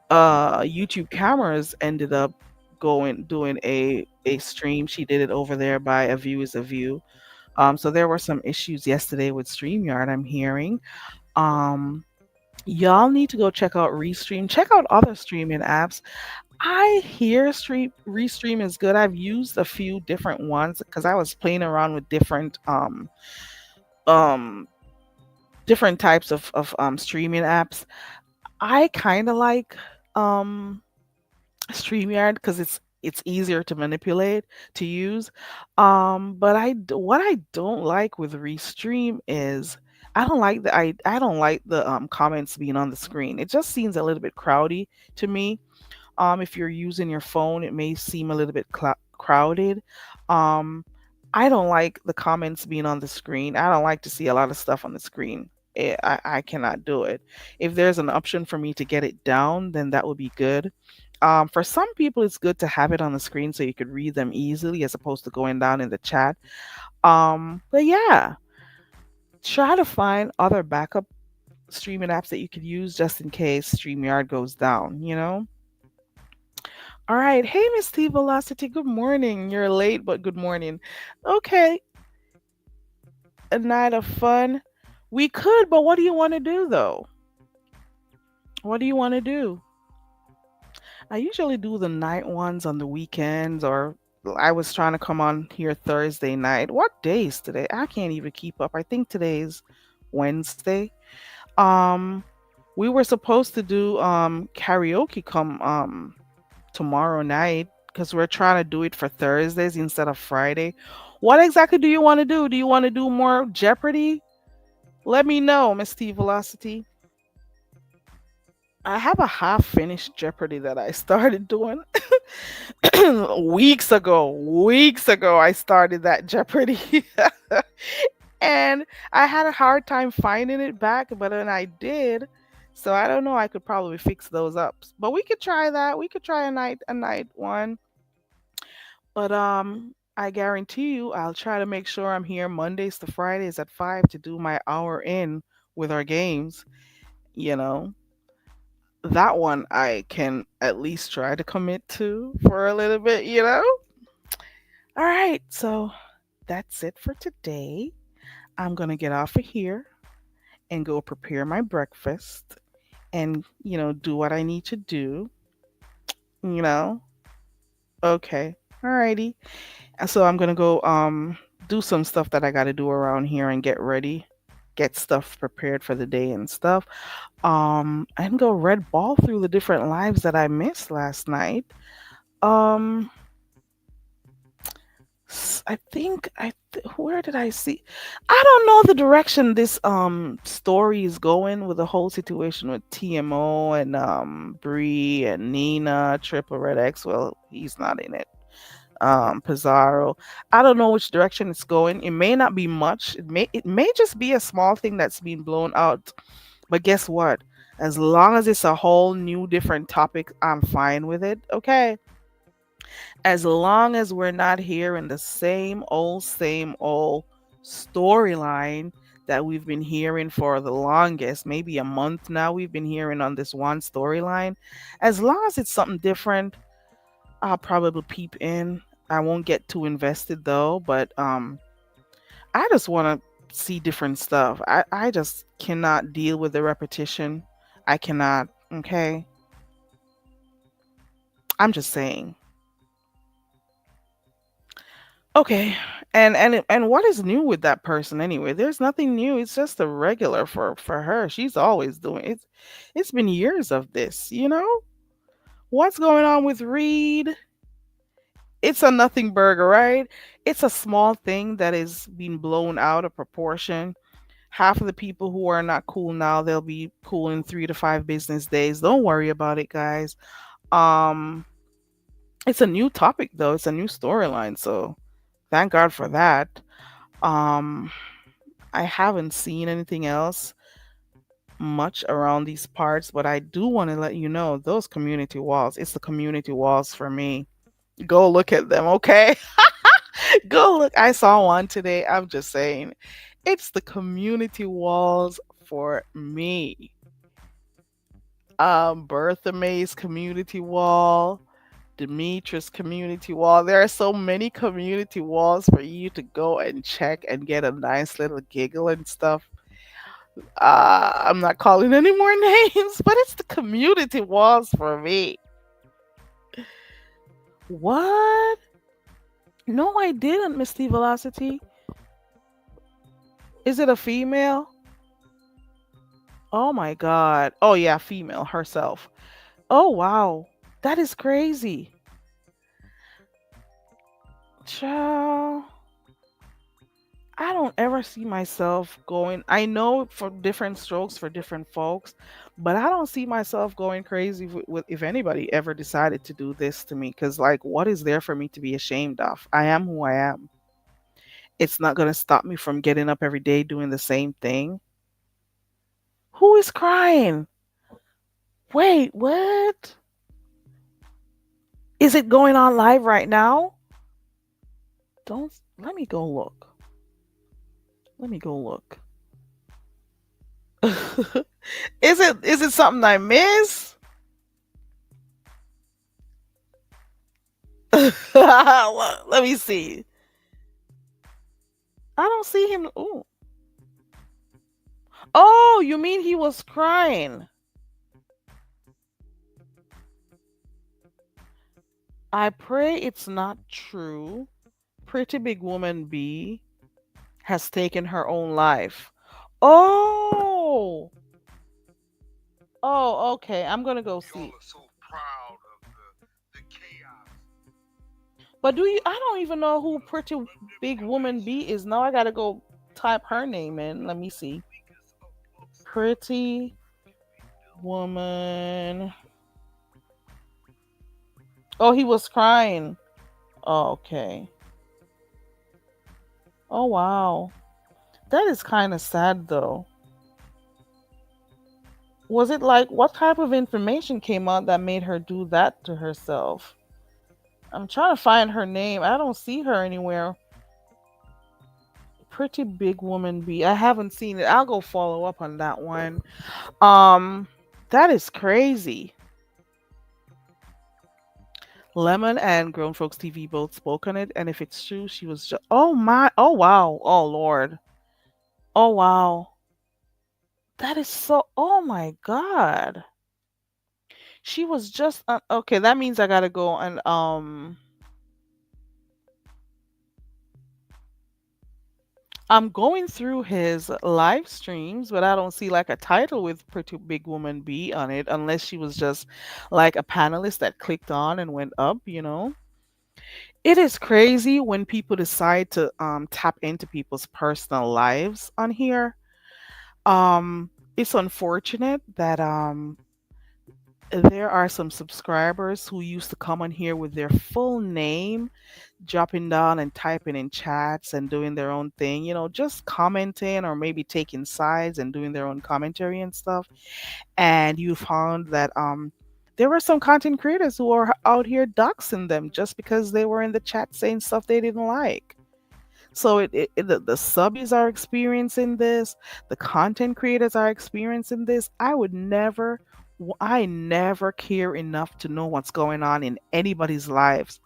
YouTube Cameras ended up going doing a stream. She did it over there by A View is a View. So there were some issues yesterday with StreamYard, I'm hearing. Um, y'all need to go check out Restream. Check out other streaming apps. I hear stream Restream is good. I've used a few different ones because I was playing around with um different types of streaming apps. I kind of like um StreamYard because it's easier to manipulate to use. But what I don't like with Restream is I don't like the comments being on the screen. It just seems a little bit crowdy to me. If you're using your phone, it may seem a little bit crowded. Um, I don't like the comments being on the screen. I don't like to see a lot of stuff on the screen. I cannot do it. If there's an option for me to get it down, then that would be good. For some people, it's good to have it on the screen so you could read them easily as opposed to going down in the chat. But yeah, try to find other backup streaming apps that you could use just in case StreamYard goes down, you know? All right. Hey, Miss T Velocity. Good morning. You're late, but good morning. Okay. A night of fun. We could, but what do you want to do though? What do you want to do? I usually do the night ones on the weekends, or I was trying to come on here Thursday night. What day is today? I can't even keep up. I think today's Wednesday. Um, we were supposed to do karaoke come tomorrow night because we're trying to do it for Thursdays instead of Friday. What exactly do you want to do? Do you want to do more Jeopardy? Let me know, Miss T Velocity. I have a half finished Jeopardy that I started doing weeks ago. Weeks ago, I started that Jeopardy. And I had a hard time finding it back, but then I did. So I don't know. I could probably fix those up. But we could try that. We could try a night one. But I guarantee you I'll try to make sure I'm here Mondays to Fridays at 5 to do my hour in with our games, you know. That one I can at least try to commit to for a little bit, you know. All right. So that's it for today. I'm going to get off of here and go prepare my breakfast and, do what I need to do, you know. Okay. Alrighty. So I'm gonna go do some stuff that I gotta do around here and get ready, get stuff prepared for the day and stuff. And go red ball through the different lives that I missed last night. Um I think where did I see? I don't know the direction this story is going with the whole situation with TMO and Bree and Nina, Triple Red X. Well, he's not in it. Pizarro. I don't know which direction it's going. It may not be much. It may just be a small thing that's being blown out. But guess what? As long as it's a whole new different topic, I'm fine with it. Okay. As long as we're not hearing the same old storyline that we've been hearing for the longest, maybe a month now, we've been hearing on this one storyline. As long as it's something different, I'll probably peep in. I won't get too invested though, but I just want to see different stuff. I just cannot deal with the repetition. I cannot. Okay. I'm just saying. Okay. And what is new with that person anyway? There's nothing new. It's just a regular for her. She's always doing it. It's been years of this, you know? What's going on with Reed? It's a nothing burger, right? It's a small thing that is being blown out of proportion. Half of the people who are not cool now, they'll be cool in 3 to 5 business days. Don't worry about it, guys. Um, it's a new topic though. It's a new storyline, so thank God for that. Um, I haven't seen anything else. much around these parts, but I do want to let you know those community walls, it's the community walls for me. Go look at them, okay? Go look. I saw one today. I'm just saying. It's the community walls for me. Bertha May's community wall, Demetrius community wall. There are so many community walls for you to go and check and get a nice little giggle and stuff. I'm not calling any more names, but it's the community walls for me. What? No, I didn't, Miss T Velocity. Is it a female? Oh my god. Oh yeah, female herself. Oh wow. That is crazy. Child. I don't ever see myself going. I know for different strokes for different folks, but I don't see myself going crazy with if anybody ever decided to do this to me. Because, like, what is there for me to be ashamed of? I am who I am. It's not going to stop me from getting up every day doing the same thing. Who is crying? Wait, what? Is it going on live right now? Don't let me go look. Let me go look. Is it something I miss? Let me see. I don't see him. Ooh. Oh, you mean he was crying? I pray it's not true. Pretty Big Woman B has taken her own life. Oh. Oh, okay. I'm gonna go see. But do you? I don't even know who Pretty Big Woman B is. Now I gotta go type her name in. Let me see. Pretty Woman. Oh, he was crying. Oh, okay. Oh, wow. That is kind of sad, though. Was it like what type of information came out that made her do that to herself? I'm trying to find her name. I don't see her anywhere. Pretty Big Woman B. I haven't seen it. I'll go follow up on that one. Um, that is crazy. Lemon and Grown Folks TV both spoke on it, and if it's true, she was just. Oh my! Oh wow! Oh lord! Oh wow! That is so. Oh my god! She was just. Okay, that means I gotta go and I'm going through his live streams, but I don't see like a title with Pretty Big Woman B on it, unless she was just like a panelist that clicked on and went up. It is crazy when people decide to tap into people's personal lives on here. It's unfortunate that there are some subscribers who used to come on here with their full name, dropping down and typing in chats and doing their own thing, just commenting or maybe taking sides and doing their own commentary and stuff. And you found that there were some content creators who are out here doxing them just because they were in the chat saying stuff they didn't like. So the subbies are experiencing this, the content creators are experiencing this. I never care enough to know what's going on in anybody's lives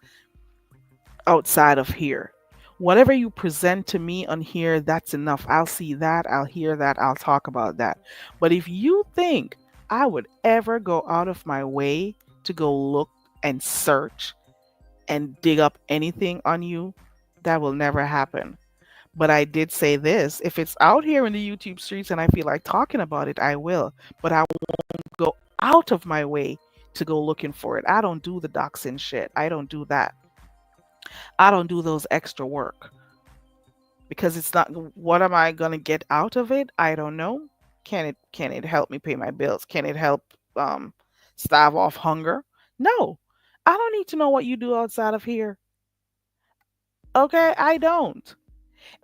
outside of here. Whatever you present to me on here, that's enough. I'll see that, I'll hear that, I'll talk about that. But if you think I would ever go out of my way to go look and search and dig up anything on you, that will never happen. But I did say this, if it's out here in the YouTube streets and I feel like talking about it, I will. But I won't go out of my way to go looking for it. I don't do the doxing shit. I don't do that. I don't do those extra work because it's not. What am I gonna get out of it? I don't know. Can it help me pay my bills? Can it help stave off hunger? No. I don't need to know what you do outside of here. Okay, I don't.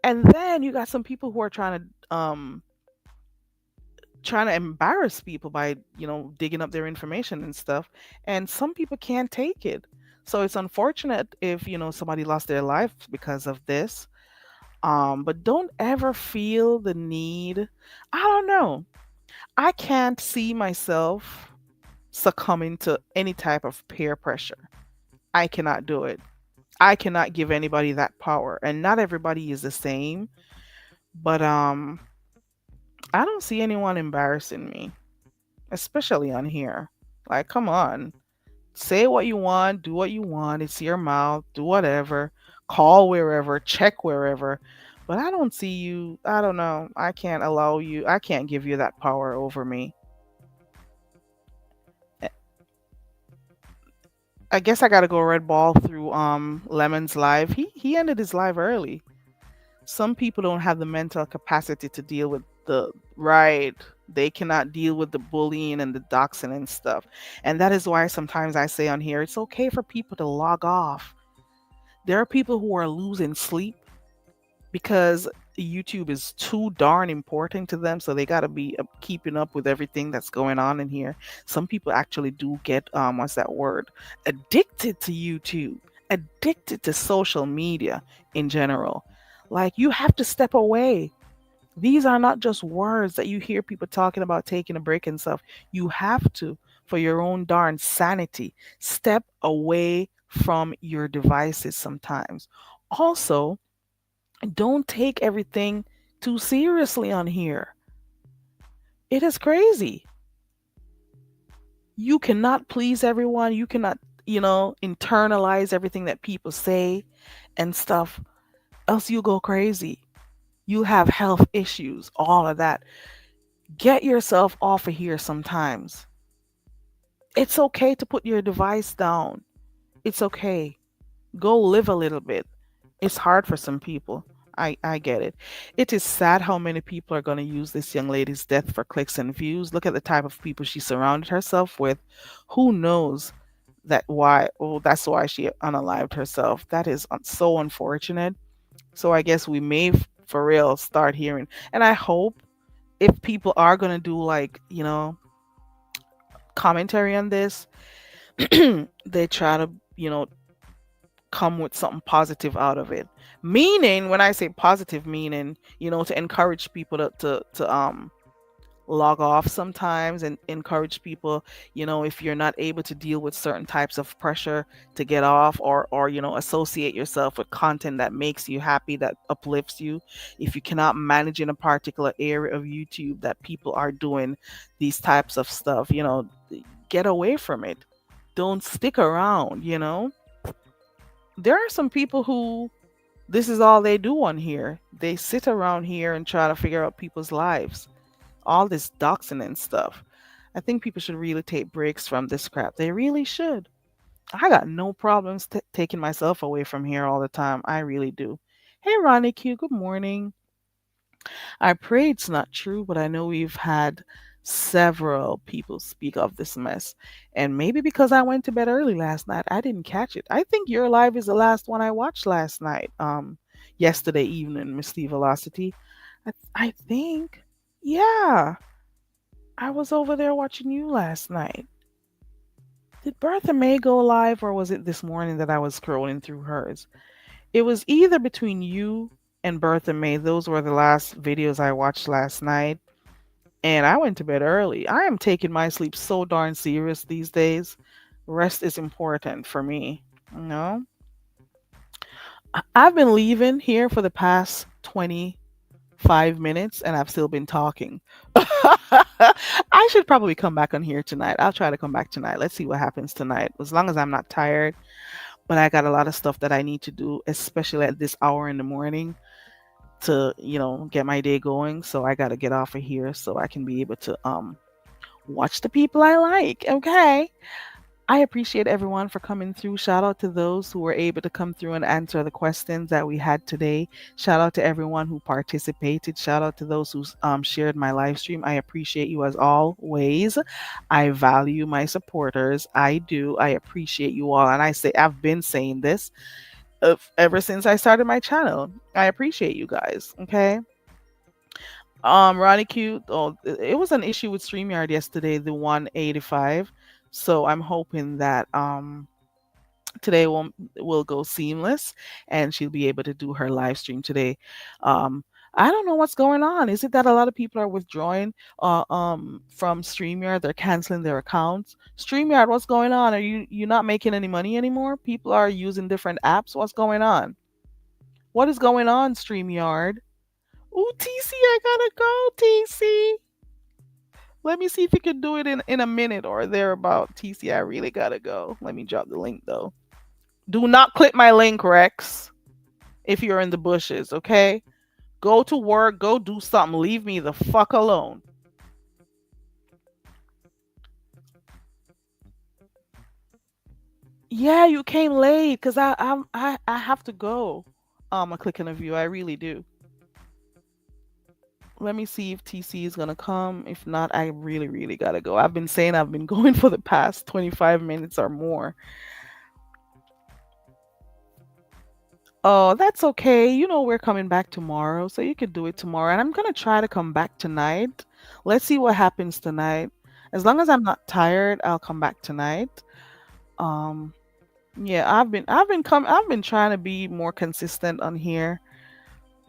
And then you got some people who are trying to trying to embarrass people by, digging up their information and stuff. And some people can't take it. So it's unfortunate if, somebody lost their life because of this. But don't ever feel the need. I don't know. I can't see myself succumbing to any type of peer pressure. I cannot do it. I cannot give anybody that power. And not everybody is the same. But I don't see anyone embarrassing me, especially on here. Like, come on. Say what you want, do what you want. It's your mouth, do whatever. Call wherever, check wherever. But I don't see you. I don't know. I can't allow you. I can't give you that power over me. Eh, I guess I got to go red ball through Lemon's live. He ended his live early. Some people don't have the mental capacity to deal with the right. They cannot deal with the bullying and the doxing and stuff. And that is why sometimes I say on here, it's okay for people to log off. There are people who are losing sleep because YouTube is too darn important to them, so they got to be keeping up with everything that's going on in here. Some people actually do get what's that word? Addicted to YouTube, addicted to social media in general. Like, you have to step away. These are not just words that you hear people talking about taking a break and stuff. You have to, for your own darn sanity, step away from your devices sometimes. Also, don't take everything too seriously on here. It is crazy. You cannot please everyone. You cannot, internalize everything that people say and stuff, else you go crazy. You have health issues, all of that. Get yourself off of here sometimes. It's okay to put your device down. It's okay. Go live a little bit. It's hard for some people. I get it. It is sad how many people are going to use this young lady's death for clicks and views. Look at the type of people she surrounded herself with. Who knows that why? Oh, that's why she unalived herself. That is so unfortunate. So I guess we may for real start hearing. And I hope if people are going to do like, commentary on this, they try to, come with something positive out of it. Meaning, when I say positive, meaning, to encourage people to log off sometimes and encourage people, if you're not able to deal with certain types of pressure, to get off, or associate yourself with content that makes you happy, that uplifts you. If you cannot manage in a particular area of YouTube that people are doing these types of stuff, get away from it. Don't stick around. There are some people who this is all they do on here. They sit around here and try to figure out people's lives. All this doxing and stuff. I think people should really take breaks from this crap. They really should. I got no problems taking myself away from here all the time. I really do. Hey, Ronnie Q, good morning. I pray it's not true, but I know we've had several people speak of this mess. And maybe because I went to bed early last night, I didn't catch it. I think your live is the last one I watched last night. Yesterday evening, Miss Steve Velocity. I think. Yeah. I was over there watching you last night. Did Bertha May go live, or was it this morning that I was scrolling through hers? It was either between you and Bertha May. Those were the last videos I watched last night. And I went to bed early. I am taking my sleep so darn serious these days. Rest is important for me. You know? I've been leaving here for the past 25 minutes and I've still been talking. I should probably come back on here tonight. I'll try to come back tonight. Let's see what happens tonight. As long as I'm not tired. But I got a lot of stuff that I need to do, especially at this hour in the morning to, get my day going. So I got to get off of here so I can be able to watch the people I like. Okay. I appreciate everyone for coming through. Shout out to those who were able to come through and answer the questions that we had today. Shout out to everyone who participated. Shout out to those who shared my live stream. I appreciate you as always. I value my supporters. I do. I appreciate you all. And I've been saying this ever since I started my channel. I appreciate you guys. Okay. Ronnie Q. Oh, it was an issue with StreamYard yesterday, the 185. So I'm hoping that today will go seamless and she'll be able to do her live stream today. um I don't know what's going on. Is it that a lot of people are withdrawing from StreamYard? They're canceling their accounts. StreamYard, what's going on? Are you not making any money anymore? People are using different apps. What's going on? What is going on, StreamYard? Ooh, TC, I gotta go, TC. Let me see if you can do it in a minute or thereabout. TC, I really gotta go. Let me drop the link though. Do not click my link, Rex, if you're in the bushes, okay? Go to work, go do something. Leave me the fuck alone. Yeah, you came late because I have to go. I'm clicking a view. I really do. Let me see if TC is gonna come. If not, I really gotta go. I've been saying I've been going for the past 25 minutes or more. Oh, that's okay. You know we're coming back tomorrow, so you could do it tomorrow. And I'm gonna try to come back tonight. Let's see what happens tonight. As long as I'm not tired, I'll come back tonight. Um, yeah, I've been trying to be more consistent on here.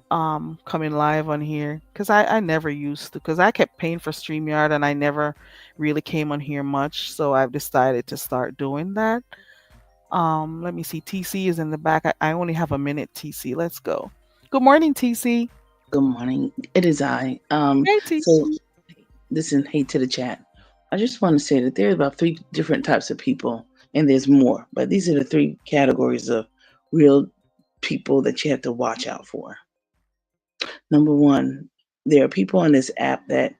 Coming live on here because I never used to because I kept paying for StreamYard and I never really came on here much. So I've decided to start doing that. Let me see. TC is in the back. I only have a minute, TC. Let's go. Good morning, TC. Good morning. It is I. Hey, So TC. listen, hey to the chat. I just want to say that there's about three different types of people, and there's more, but these are the three categories of real people that you have to watch out for. Number one, there are people on this app that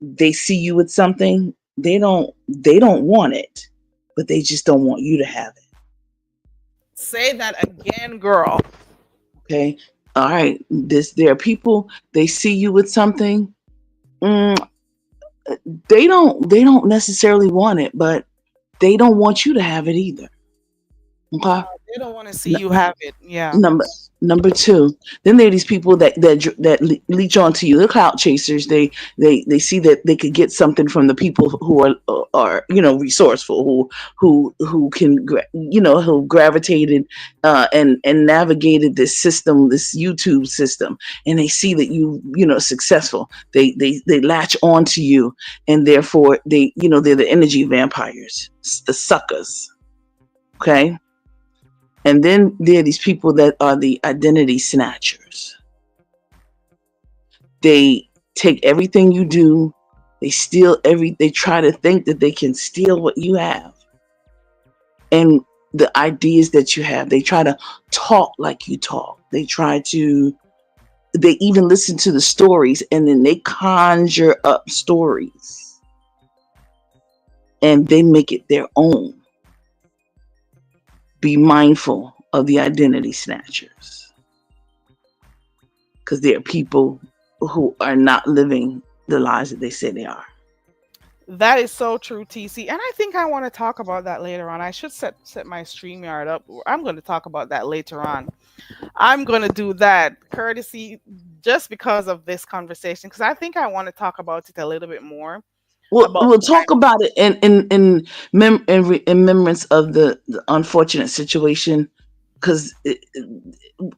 they see you with something, they don't want it, but they just don't want you to have it. Say that again, girl. Okay. All right. There are people they see you with something. mm, they don't necessarily want it, but they don't want you to have it either. Okay. They don't want to see you have it. Yeah. Number two, then there are these people that leech onto you. They're clout chasers. They see that they could get something from the people who are resourceful, who can who gravitated and navigated this system, this YouTube system, and they see that successful. They latch onto you, and therefore they're the energy vampires, the suckers. Okay. And then there are these people that are the identity snatchers. They take everything you do, they try to think that they can steal what you have. And the ideas that you have, they try to talk like you talk. They even listen to the stories and then they conjure up stories and they make it their own. Be mindful of the identity snatchers because there are people who are not living the lives that they say they are. That is so true, TC. And I think I want to talk about that later on. I should set my StreamYard up. I'm going to talk about that later on. I'm going to do that courtesy just because of this conversation because I think I want to talk about it a little bit more about We'll talk about it in remembrance of the unfortunate situation because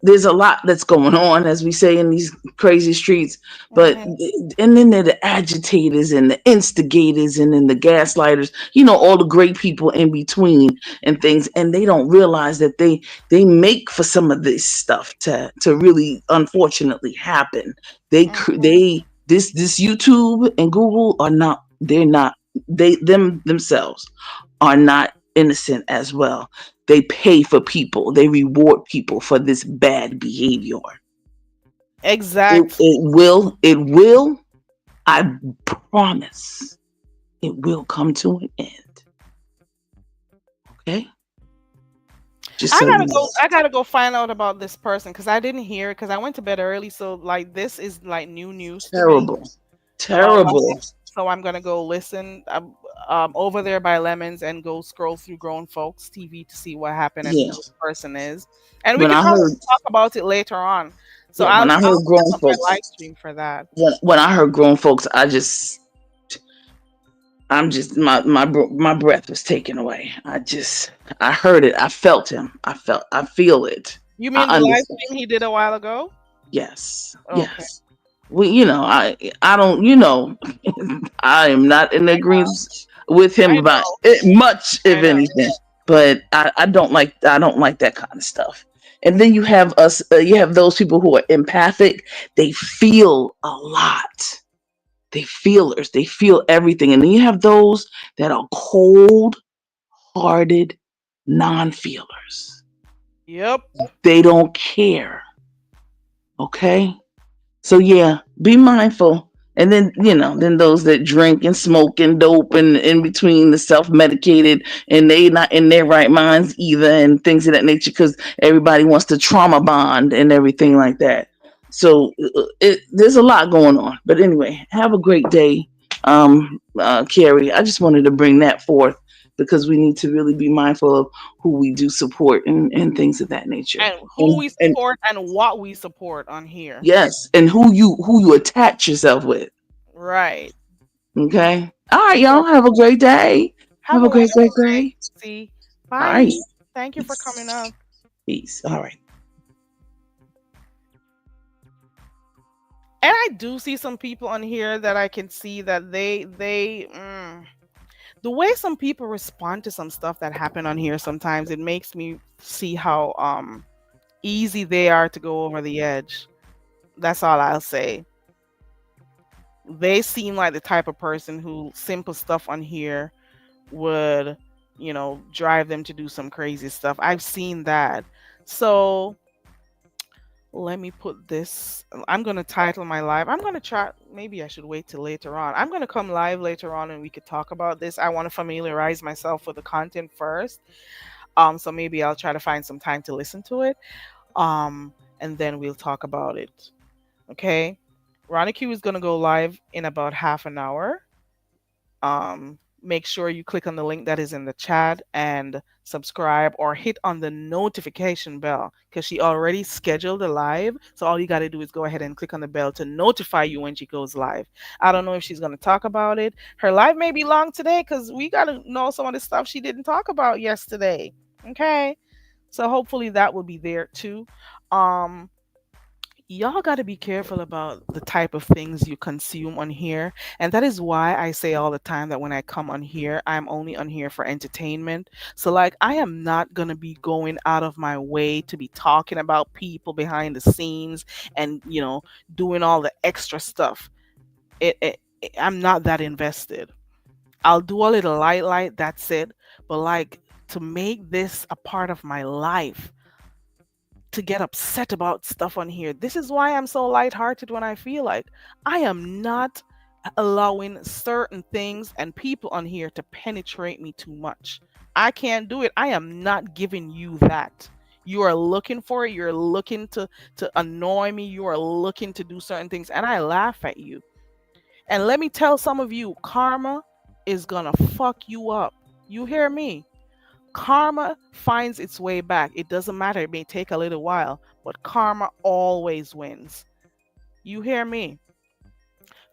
there's a lot that's going on, as we say, in these crazy streets. But Mhm. and then there are the agitators and the instigators and then the gaslighters. All the great people in between and things, and they don't realize that they make for some of this stuff to really unfortunately happen. Mhm. This YouTube and Google are not. They're not. Themselves are not innocent as well. They pay for people. They reward people for this bad behavior. It, Exact. it will. It will. I promise. It will come to an end. Okay. Just I so you gotta know. go. I gotta go find out about this person because I didn't hear it because I went to bed early. So like this is like new news to me. Terrible. I, Terrible. so I'm gonna go listen over there by Lemons and go scroll through Grown Folks TV to see what happened and who Yeah. this person is, and we When could I probably heard, talk about it later on. So Yeah, I'll when I heard set grown up my folks, live stream for that. when I heard grown folks, I'm just my breath was taken away. I heard it. I felt him. I feel it. You I mean the live understand. stream he did a while ago? Yes, Okay. yes. I don't. I am not in agreement with him I about know. it much, I if know. anything. But I don't like that kind of stuff. And then you have us. You have those people who are empathic. They feel a lot. They feelers. They feel everything. And then you have those that are cold hearted non feelers. Yep. They don't care. Okay. So yeah, be mindful. And then, then those that drink and smoke and dope and in between the self-medicated and they not in their right minds either and things of that nature because everybody wants to trauma bond and everything like that. So there's a lot going on. But anyway, have a great day, Carrie. I just wanted to bring that forth because we need to really be mindful of who we do support and things of that nature. And who And we and support and what we support on here. yes, and who you attach yourself with. Right. Okay. All right, So y'all. Have a great day. have Have a a great, great, wonderful day. great. See. All right. Bye. Thank you for coming Peace. up. Peace. All right. And I do see some people on here that I can see that the way some people respond to some stuff that happen on here sometimes it makes me see how easy they are to go over the edge. That's all I'll say. They seem like the type of person who simple stuff on here would, drive them to do some crazy stuff. I've seen that. So let me put this. I'm going to title my live. I'm going to try. Maybe I should wait till later on. I'm going to come live later on and we could talk about this. I want to familiarize myself with the content first. So maybe I'll try to find some time to listen to it. And then we'll talk about it. Okay. Ronnie Q is going to go live in about half an hour. Make sure you click on the link that is in the chat and subscribe or hit on the notification bell because she already scheduled a live. So all you got to do is go ahead and click on the bell to notify you when she goes live. I don't know if she's going to talk about it. Her live may be long today because we got to know some of the stuff she didn't talk about yesterday. Okay. So hopefully that will be there too. Y'all got to be careful about the type of things you consume on here. And that is why I say all the time that when I come on here, I'm only on here for entertainment. So, like, I am not going to be going out of my way to be talking about people behind the scenes and, doing all the extra stuff. I'm not that invested. I'll do a little light, that's it. But, like, to make this a part of my life, to get upset about stuff on here. This is why I'm so lighthearted when I feel like I am not allowing certain things and people on here to penetrate me too much. I can't do it. I am not giving you that. You are looking for it. You're looking to annoy me. You are looking to do certain things, and I laugh at you. And let me tell some of you, karma is gonna fuck you up. You hear me? Karma finds its way back. It doesn't matter. It may take a little while, but karma always wins. You hear me?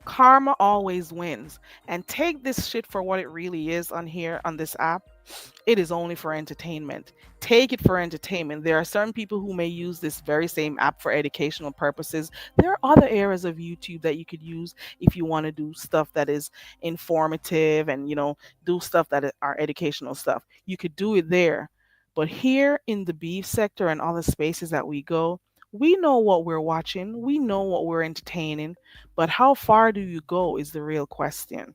Karma always wins. And take this shit for what it really is on here on this app. It is only for entertainment. Take it for entertainment. There are certain people who may use this very same app for educational purposes. There are other areas of YouTube that you could use if you want to do stuff that is informative and, do stuff that are educational stuff. You could do it there. But here in the beef sector and other spaces that we go, we know what we're watching, we know what we're entertaining, but how far do you go is the real question.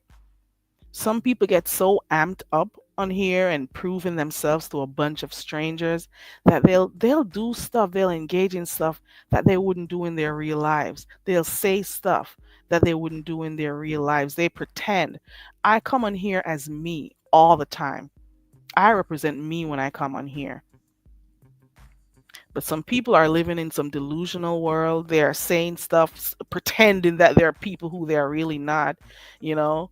Some people get so amped up on here and proving themselves to a bunch of strangers that they'll do stuff, they'll engage in stuff that they wouldn't do in their real lives. They'll say stuff that they wouldn't do in their real lives. They pretend. I come on here as me all the time. I represent me when I come on here. But some people are living in some delusional world. They are saying stuff, pretending that they're people who they're really not, you know.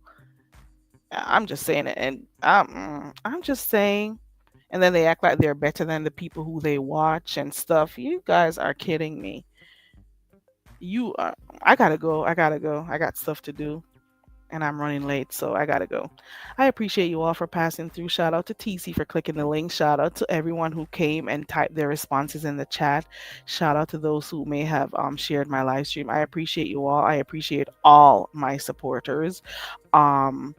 I'm just saying it, and I'm just saying. And then they act like they're better than the people who they watch and stuff. You guys are kidding me. You I gotta go. I gotta go. I got stuff to do and I'm running late, so I gotta go. I appreciate you all for passing through. Shout out to TC for clicking the link. Shout out to everyone who came and typed their responses in the chat. Shout out to those who may have shared my live stream. I appreciate you all. I appreciate all my supporters. Um,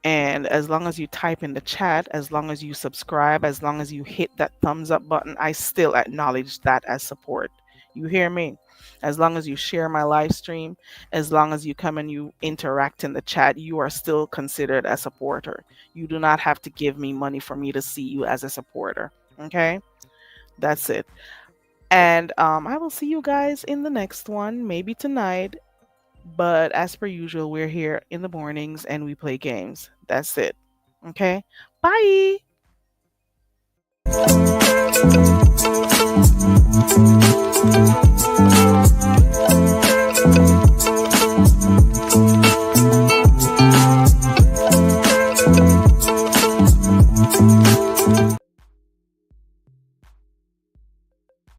and as long as you type in the chat, as long as you subscribe, as long as you hit that thumbs up button, I still acknowledge that as support. You hear me? As long as you share my live stream, as long as you come and you interact in the chat, you are still considered a supporter. You do not have to give me money for me to see you as a supporter. Okay? That's it. And I will see you guys in the next one, maybe tonight. But as per usual, we're here in the mornings and we play games. That's it. Okay? Bye.